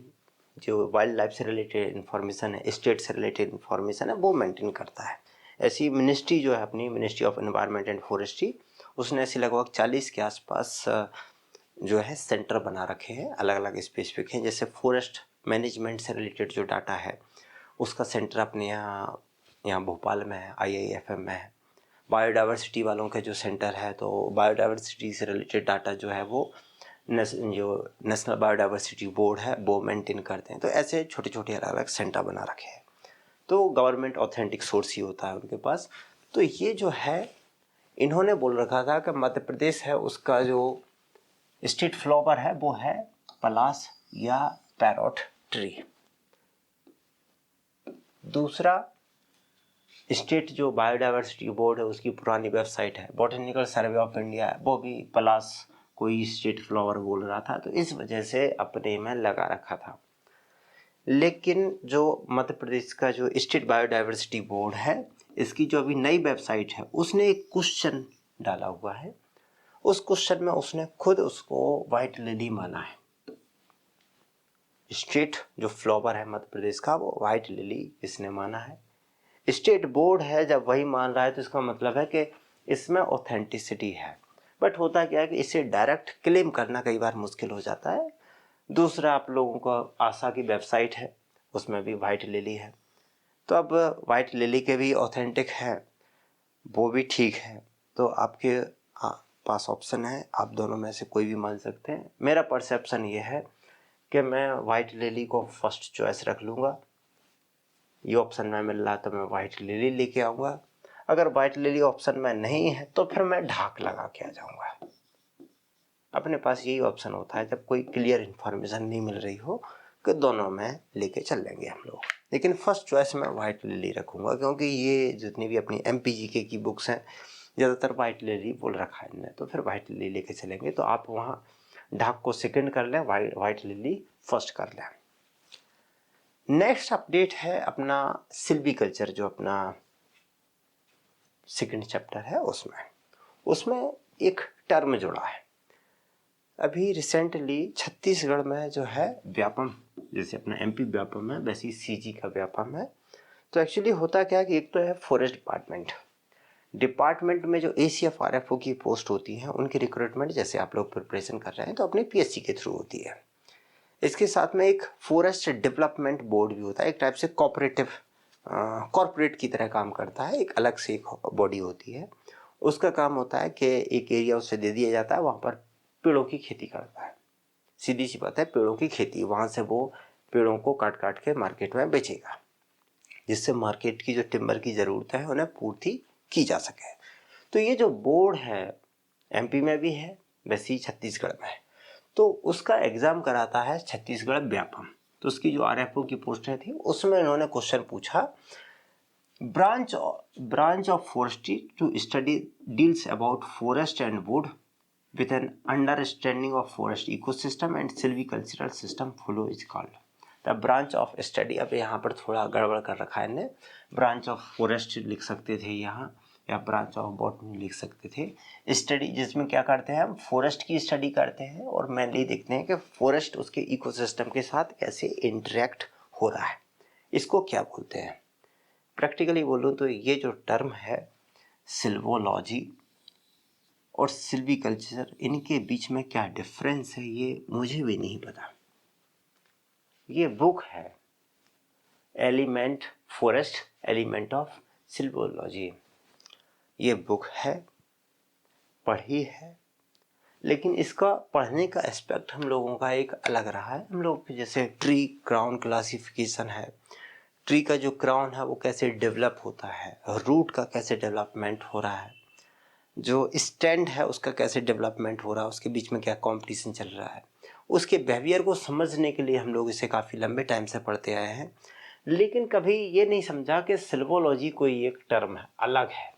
जो वाइल्ड लाइफ से रिलेटेड इन्फॉर्मेशन है, स्टेट से रिलेटेड इन्फॉर्मेशन है, वो मेंटेन करता है। ऐसी मिनिस्ट्री जो है अपनी ministry of environment and forestry, उसने ऐसे लगभग 40 के आसपास जो है सेंटर बना रखे हैं, अलग अलग स्पेसिफिक हैं। जैसे फॉरेस्ट मैनेजमेंट से रिलेटेड जो डाटा है उसका सेंटर अपने यहाँ भोपाल में है, IIFM में है। बायोडाइवर्सिटी वालों के जो सेंटर है, तो बायोडाइवर्सिटी से रिलेटेड डाटा जो है वो जो नेशनल बायोडाइवर्सिटी बोर्ड है वो मेंटेन करते हैं। तो ऐसे छोटे छोटे अलग अलग सेंटर बना रखे हैं, तो गवर्नमेंट ऑथेंटिक सोर्स ही होता है उनके पास। तो ये जो है इन्होंने बोल रखा था कि मध्य प्रदेश है उसका जो स्टेट फ्लावर है वो है पलास या पैरोट ट्री। दूसरा, स्टेट जो बायोडाइवर्सिटी बोर्ड है उसकी पुरानी वेबसाइट है, बॉटनिकल सर्वे ऑफ इंडिया है, वो भी पलास कोई स्टेट फ्लावर बोल रहा था, तो इस वजह से अपने में लगा रखा था। लेकिन जो मध्य प्रदेश का जो स्टेट बायोडाइवर्सिटी बोर्ड है, इसकी जो अभी नई वेबसाइट है उसने एक क्वेश्चन डाला हुआ है। उस क्वेश्चन में उसने खुद उसको वाइट लिली माना है। स्टेट जो फ्लावर है मध्य प्रदेश का वो वाइट लिली इसने माना है। स्टेट बोर्ड है जब वही मान रहा है तो इसका मतलब है कि इसमें ऑथेंटिसिटी है। बट होता क्या है कि इसे डायरेक्ट क्लेम करना कई बार मुश्किल हो जाता है। दूसरा, आप लोगों को आशा की वेबसाइट है उसमें भी वाइट लिली है, तो अब वाइट लिली के भी ऑथेंटिक है, वो भी ठीक है, तो आपके पास ऑप्शन है, आप दोनों में से कोई भी मान सकते हैं। मेरा परसेप्शन ये है कि मैं वाइट लिली को फर्स्ट चॉइस रख लूँगा। ये ऑप्शन में मिल रहा तो मैं वाइट लिली लेके आऊँगा। अगर वाइट लिली ऑप्शन में नहीं है तो फिर मैं ढाक लगा के आ जाऊँगा। अपने पास यही ऑप्शन होता है जब कोई क्लियर इन्फॉर्मेशन नहीं मिल रही हो कि दोनों में लेके चल लेंगे हम लोग। लेकिन फर्स्ट चॉइस मैं वाइट लिली रखूँगा, क्योंकि ये जितनी भी अपनी MPGK की बुक्स हैं ज़्यादातर वाइट लिली बोल रखा है इनने, तो फिर वाइट लिली लेके चलेंगे। तो आप वहाँ ढाक को सेकंड कर लें, वाइट लिली फर्स्ट कर लें। नेक्स्ट अपडेट है अपना सिल्वीकल्चर, जो अपना सेकंड चैप्टर है उसमें एक टर्म जुड़ा है। अभी रिसेंटली छत्तीसगढ़ में जो है व्यापम, जैसे अपना MP व्यापम है वैसे ही CG का व्यापम है। तो एक्चुअली होता क्या है कि एक तो है फॉरेस्ट डिपार्टमेंट में जो ACF-RFO की पोस्ट होती हैं उनकी रिक्रूटमेंट, जैसे आप लोग प्रिपरेशन कर रहे हैं तो अपने PSC के थ्रू होती है। इसके साथ में एक फॉरेस्ट डेवलपमेंट बोर्ड भी होता है, एक टाइप से कॉर्पोरेट की तरह काम करता है, एक अलग से एक बॉडी होती है। उसका काम होता है कि एक एरिया उसे दे दिया जाता है, वहाँ पर पेड़ों की खेती करता है। सीधी सी बात है, पेड़ों की खेती, वहाँ से वो पेड़ों को काट काट के मार्केट में बेचेगा, जिससे मार्केट की जो टिम्बर की ज़रूरत है उन्हें पूर्ति की जा सके। तो ये जो बोर्ड है एमपी में भी है, वैसे ही छत्तीसगढ़ में है, तो उसका एग्ज़ाम कराता है छत्तीसगढ़ व्यापम। तो उसकी जो आरएफओ की पोस्टें थी उसमें इन्होंने क्वेश्चन पूछा, branch of forestry to study deals about forest and wood with an understanding of forest ecosystem and silvicultural system follow is called the branch of study। अब यहाँ पर थोड़ा गड़बड़ कर रखा है इन्हें, ब्रांच ऑफ फॉरेस्ट लिख सकते थे यहाँ, या ब्रांच ऑफ बॉटनी लिख सकते थे। स्टडी जिसमें क्या करते हैं, हम फॉरेस्ट की स्टडी करते हैं और मेनली देखते हैं कि फॉरेस्ट उसके इकोसिस्टम के साथ कैसे इंटरेक्ट हो रहा है, इसको क्या बोलते हैं। प्रैक्टिकली बोलूँ तो ये जो टर्म है सिल्वोलॉजी और सिल्वीकल्चर, इनके बीच में क्या डिफरेंस है ये मुझे भी नहीं पता। ये बुक है एलिमेंट फॉरेस्ट एलिमेंट ऑफ सिल्वोलॉजी, ये बुक है, पढ़ी है, लेकिन इसका पढ़ने का एस्पेक्ट हम लोगों का एक अलग रहा है। हम लोग जैसे ट्री क्राउन क्लासिफिकेशन है, ट्री का जो क्राउन है वो कैसे डेवलप होता है, रूट का कैसे डेवलपमेंट हो रहा है, जो स्टैंड है उसका कैसे डेवलपमेंट हो रहा है, उसके बीच में क्या कंपटीशन चल रहा है, उसके बिहेवियर को समझने के लिए हम लोग इसे काफ़ी लंबे टाइम से पढ़ते आए हैं। लेकिन कभी ये नहीं समझा कि सिल्वोलॉजी कोई एक टर्म है, अलग है।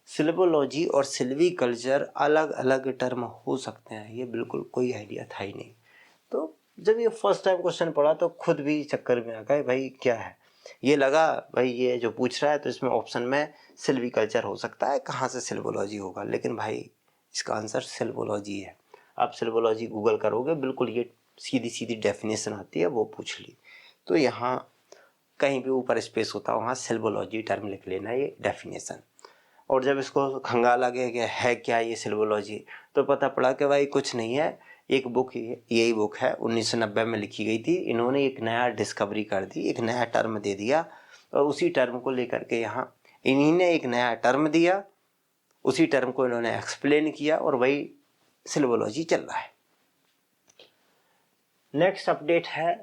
सिल्वोलॉजी और सिल्वीकल्चर अलग अलग टर्म हो सकते हैं, ये बिल्कुल कोई आइडिया था ही नहीं। तो जब ये फर्स्ट टाइम क्वेश्चन पढ़ा तो खुद भी चक्कर में आ गए, भाई क्या है ये, लगा भाई ये जो पूछ रहा है तो इसमें ऑप्शन में सिल्वीकल्चर हो सकता है, कहाँ से सिल्वोलॉजी होगा, लेकिन भाई इसका आंसर सिल्वोलॉजी है। आप सिल्वोलॉजी गूगल करोगे बिल्कुल ये सीधी सीधी डेफिनेशन आती है, वो पूछ ली। तो यहाँ कहीं भी ऊपर स्पेस होता है वहाँ सिल्वोलॉजी टर्म लिख लेना, ये डेफिनेशन। और जब इसको खंगाला गया कि है क्या ये सिल्वोलॉजी, तो पता पड़ा कि भाई कुछ नहीं है, एक बुक यही बुक है 1990 में लिखी गई थी। इन्होंने एक नया डिस्कवरी कर दी, एक नया टर्म दे दिया, और उसी टर्म को लेकर के यहाँ इन्हीं ने एक नया टर्म दिया, उसी टर्म को इन्होंने एक्सप्लेन किया, और वही सिल्वोलॉजी चल रहा है। नेक्स्ट अपडेट है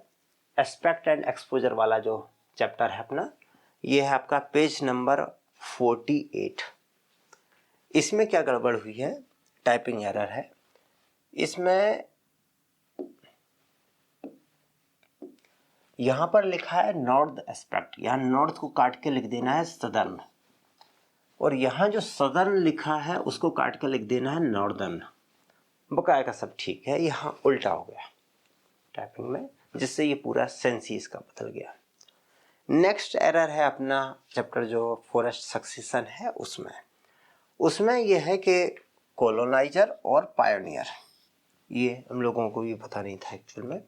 एस्पेक्ट एंड एक्सपोजर वाला जो चैप्टर है अपना, ये है आपका पेज नंबर 48। इसमें क्या गड़बड़ हुई है, टाइपिंग एरर है। इसमें यहां पर लिखा है नॉर्थ एस्पेक्ट, यहां नॉर्थ को काट के लिख देना है सदर्न, और यहां जो सदर्न लिखा है उसको काट के लिख देना है नॉर्दर्न। बकाया का सब ठीक है, यहां उल्टा हो गया टाइपिंग में, जिससे ये पूरा सेंस ही इसका बदल गया। नेक्स्ट एरर है अपना चैप्टर जो फॉरेस्ट सक्सेशन है उसमें यह है कि कॉलोनाइजर और पायोनियर, ये हम लोगों को भी पता नहीं था एक्चुअल में।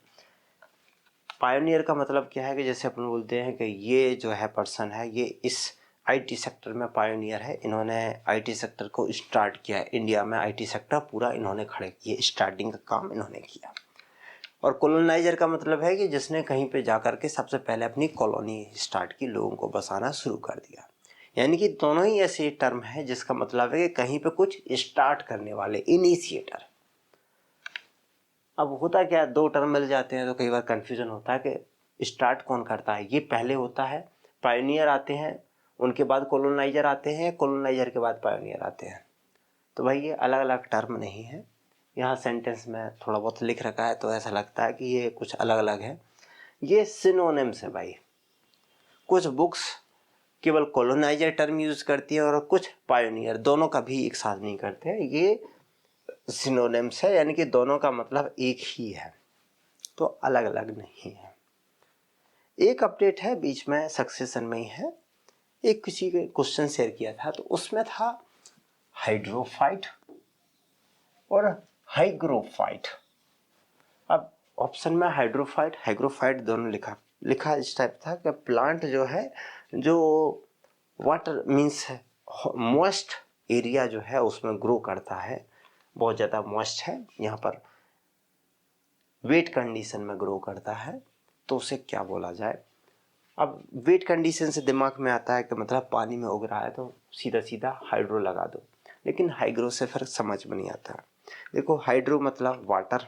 पायोनियर का मतलब क्या है कि जैसे अपन बोलते हैं कि ये जो है पर्सन है, ये इस आईटी सेक्टर में पायोनियर है, इन्होंने आईटी सेक्टर को स्टार्ट किया है, इंडिया में आईटी सेक्टर पूरा इन्होंने खड़े किए, स्टार्टिंग का काम इन्होंने किया। और कॉलोनाइजर का मतलब है कि जिसने कहीं पे जाकर के सबसे पहले अपनी कॉलोनी स्टार्ट की, लोगों को बसाना शुरू कर दिया। यानी कि दोनों ही ऐसे टर्म है जिसका मतलब है कि कहीं पे कुछ स्टार्ट करने वाले, इनिशिएटर। अब होता क्या, दो टर्म मिल जाते हैं तो कई बार कंफ्यूजन होता है कि स्टार्ट कौन करता है। ये पहले होता है, पायोनियर आते हैं, उनके बाद कॉलोनाइजर आते हैं, कॉलोनाइजर के बाद पायोनियर आते हैं। तो भाई ये अलग अलग टर्म नहीं है, यहाँ सेंटेंस में थोड़ा बहुत लिख रखा है तो ऐसा लगता है कि ये कुछ अलग अलग है। ये सिनोनिम्स है भाई, कुछ बुक्स केवल कॉलोनाइजर टर्म यूज करती है और कुछ पायोनियर, दोनों का भी एक साथ नहीं करते हैं। ये सिनोनिम्स है, यानी कि दोनों का मतलब एक ही है, तो अलग अलग नहीं है। एक अपडेट है बीच में सक्सेशन में ही है, एक किसी ने क्वेश्चन शेयर किया था तो उसमें था हाइड्रोफाइट और हाइग्रोफाइट। अब ऑप्शन में हाइग्रोफाइट दोनों लिखा इस टाइप था कि प्लांट जो है, जो वाटर मीन्स मॉइस्ट एरिया जो है उसमें ग्रो करता है, बहुत ज़्यादा मॉइस्ट है, यहाँ पर वेट कंडीशन में ग्रो करता है, तो उसे क्या बोला जाए। अब वेट कंडीशन से दिमाग में आता है कि मतलब पानी में उग रहा है तो सीधा सीधा हाइड्रो लगा दो, लेकिन हाइग्रो से फिर समझ में नहीं आता। देखो हाइड्रो मतलब वाटर,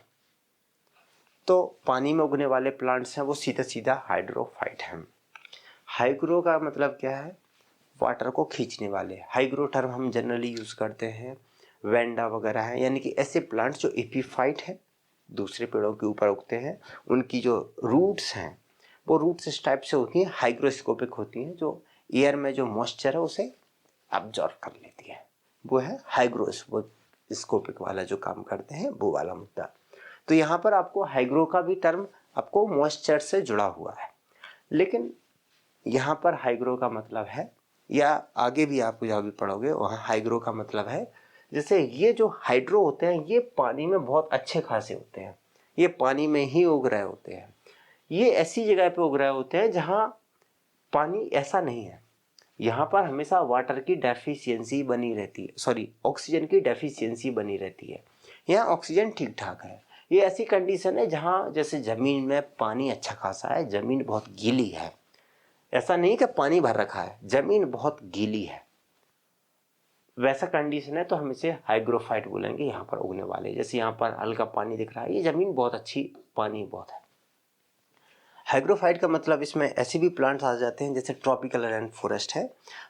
तो पानी में उगने वाले प्लांट्स हैं वो सीधा सीधा हाइड्रोफाइट हैं। हाइग्रो का मतलब क्या है? वाटर को खींचने वाले। हाइग्रो टर्म हम जनरली यूज़ करते हैं वेंडा वगैरह है, यानी कि ऐसे प्लांट्स जो एपीफाइट है, दूसरे पेड़ों के ऊपर उगते हैं। उनकी जो रूट्स हैं वो रूट्स इस टाइप से होती हैं, हाइग्रोस्कोपिक होती हैं, जो एयर में जो मॉइस्चर है उसे अब्जॉर्ब कर लेती है। वो है हाइग्रोस्कोपिक वाला जो काम करते हैं, वो वाला मुद्दा। तो यहाँ पर आपको हाइग्रो का भी टर्म आपको मॉइस्चर से जुड़ा हुआ है, लेकिन यहाँ पर हाइग्रो का मतलब है, या आगे भी आप जहाँ भी पढ़ोगे वहाँ हाइग्रो का मतलब है, जैसे ये जो हाइड्रो होते हैं ये पानी में बहुत अच्छे खासे होते हैं, ये पानी में ही उग रहे होते हैं। ये ऐसी जगह पे उग रहे होते हैं जहाँ पानी ऐसा नहीं है। यहाँ पर हमेशा वाटर की डेफिशिएंसी बनी रहती है, सॉरी ऑक्सीजन की डेफिशिएंसी बनी रहती है। यहाँ ऑक्सीजन ठीक ठाक है। ये ऐसी कंडीशन है जहाँ जैसे ज़मीन में पानी अच्छा खासा है, ज़मीन बहुत गीली है, ऐसा नहीं कि पानी भर रखा है, ज़मीन बहुत गीली है, वैसा कंडीशन है तो हम इसे हाइग्रोफाइट बोलेंगे। यहाँ पर उगने वाले, जैसे यहाँ पर हल्का पानी दिख रहा है, ये ज़मीन बहुत अच्छी, पानी बहुत है। हाइग्रोफाइट का मतलब इसमें ऐसे भी प्लांट्स आ जाते हैं, जैसे ट्रॉपिकल रेन फॉरेस्ट है,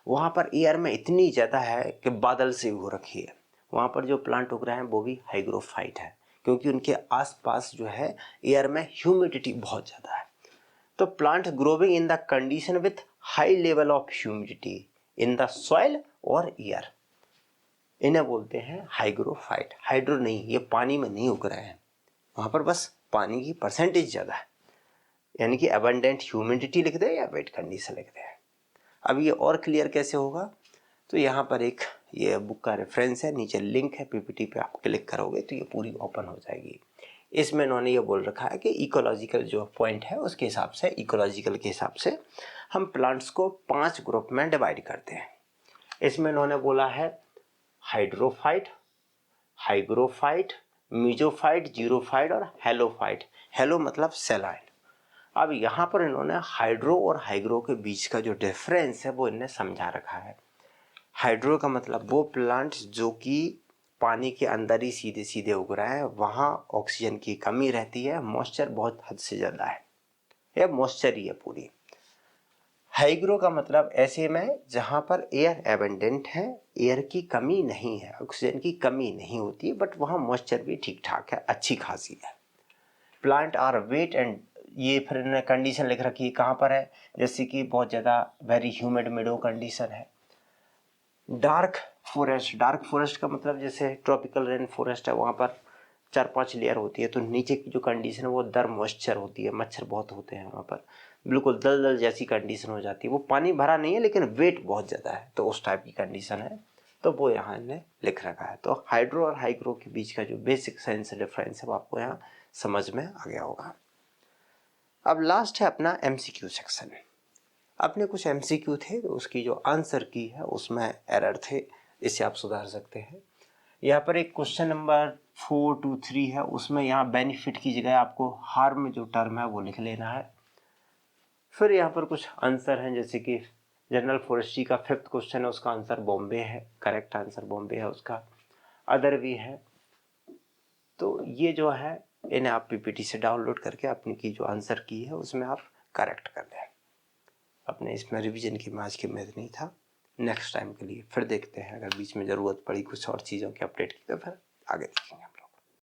वहाँ पर एयर में इतनी ज़्यादा है कि बादल से हो रखी है, वहाँ पर जो प्लांट उग रहे हैं वो भी हाइग्रोफाइट है, क्योंकि उनके आसपास जो है एयर में ह्यूमिडिटी बहुत ज़्यादा है। तो plant growing in the condition with high level of humidity in the soil और एयर, इन्हें बोलते हैं हाइग्रोफाइट। हाइड्रो नहीं, ये पानी में नहीं उग रहे हैं, वहाँ पर बस पानी की परसेंटेज ज़्यादा है, यानी कि अबंडेंट ह्यूमिडिटी लिख दे या वेट कंडीशन लिख दे। अब ये और क्लियर कैसे होगा? तो यहाँ पर एक ये बुक का रेफरेंस है, नीचे लिंक है, पीपीटी पे आप क्लिक करोगे तो ये पूरी ओपन हो जाएगी। इसमें इन्होंने ये बोल रखा है कि इकोलॉजिकल जो पॉइंट है उसके हिसाब से, इकोलॉजिकल के हिसाब से हम प्लांट्स को 5 ग्रुप में डिवाइड करते हैं। इसमें इन्होंने बोला है हाइड्रोफाइट, हाइग्रोफाइट, मीजोफाइट, जीरोफाइट और हेलोफाइट। हेलो मतलब सैलाइन। अब यहाँ पर इन्होंने हाइड्रो और हाइग्रो के बीच का जो डिफरेंस है वो इन्हें समझा रखा है। हाइड्रो का मतलब वो प्लांट्स जो कि पानी के अंदर ही सीधे सीधे उग रहा है, वहाँ ऑक्सीजन की कमी रहती है, मॉइस्चर बहुत हद से ज़्यादा है, यह मॉइस्चर ही है पूरी। हाइग्रो का मतलब ऐसे में जहाँ पर एयर एबंडेंट है, एयर की कमी नहीं है, ऑक्सीजन की कमी नहीं होती, बट वहाँ मॉइस्चर भी ठीक ठाक है, अच्छी खासी है। प्लांट आर वेट एंड, ये फिर इन्होंने कंडीशन लिख रखी है कहाँ पर है, जैसे कि बहुत ज़्यादा वेरी ह्यूमिड मिडो कंडीशन है। डार्क फॉरेस्ट, डार्क फॉरेस्ट का मतलब जैसे ट्रॉपिकल रेन फॉरेस्ट है, वहाँ पर 4-5 लेयर होती है, तो नीचे की जो कंडीशन है वो दर मॉइस्चर होती है, मच्छर बहुत होते हैं वहाँ पर, बिल्कुल दलदल जैसी कंडीशन हो जाती है, वो पानी भरा नहीं है लेकिन वेट बहुत ज़्यादा है, तो उस टाइप की कंडीशन है, तो वो यहाँ इन्हें लिख रखा है। तो हाइड्रो और हाइग्रो के बीच का जो बेसिक साइंस डिफरेंस है वो आपको यहाँ समझ में आ गया होगा। अब लास्ट है अपना MCQ सेक्शन। अपने कुछ MCQ थे तो उसकी जो आंसर की है उसमें एरर थे, इसे आप सुधार सकते हैं। यहाँ पर एक क्वेश्चन नंबर 423 है, उसमें यहाँ बेनिफिट की जगह आपको हार्म जो टर्म है वो लिख लेना है। फिर यहाँ पर कुछ आंसर हैं, जैसे कि जनरल फॉरेस्ट्री का 5th क्वेश्चन है, उसका आंसर बॉम्बे है, करेक्ट आंसर बॉम्बे है उसका। अदर भी है, तो ये जो है इन्हें आप पीपीटी से डाउनलोड करके अपनी की जो आंसर की है उसमें आप करेक्ट कर दें। अपने इसमें रिवीजन की आज की उम्मीद नहीं था, नेक्स्ट टाइम के लिए फिर देखते हैं, अगर बीच में ज़रूरत पड़ी कुछ और चीज़ों की अपडेट की तो फिर आगे देखेंगे।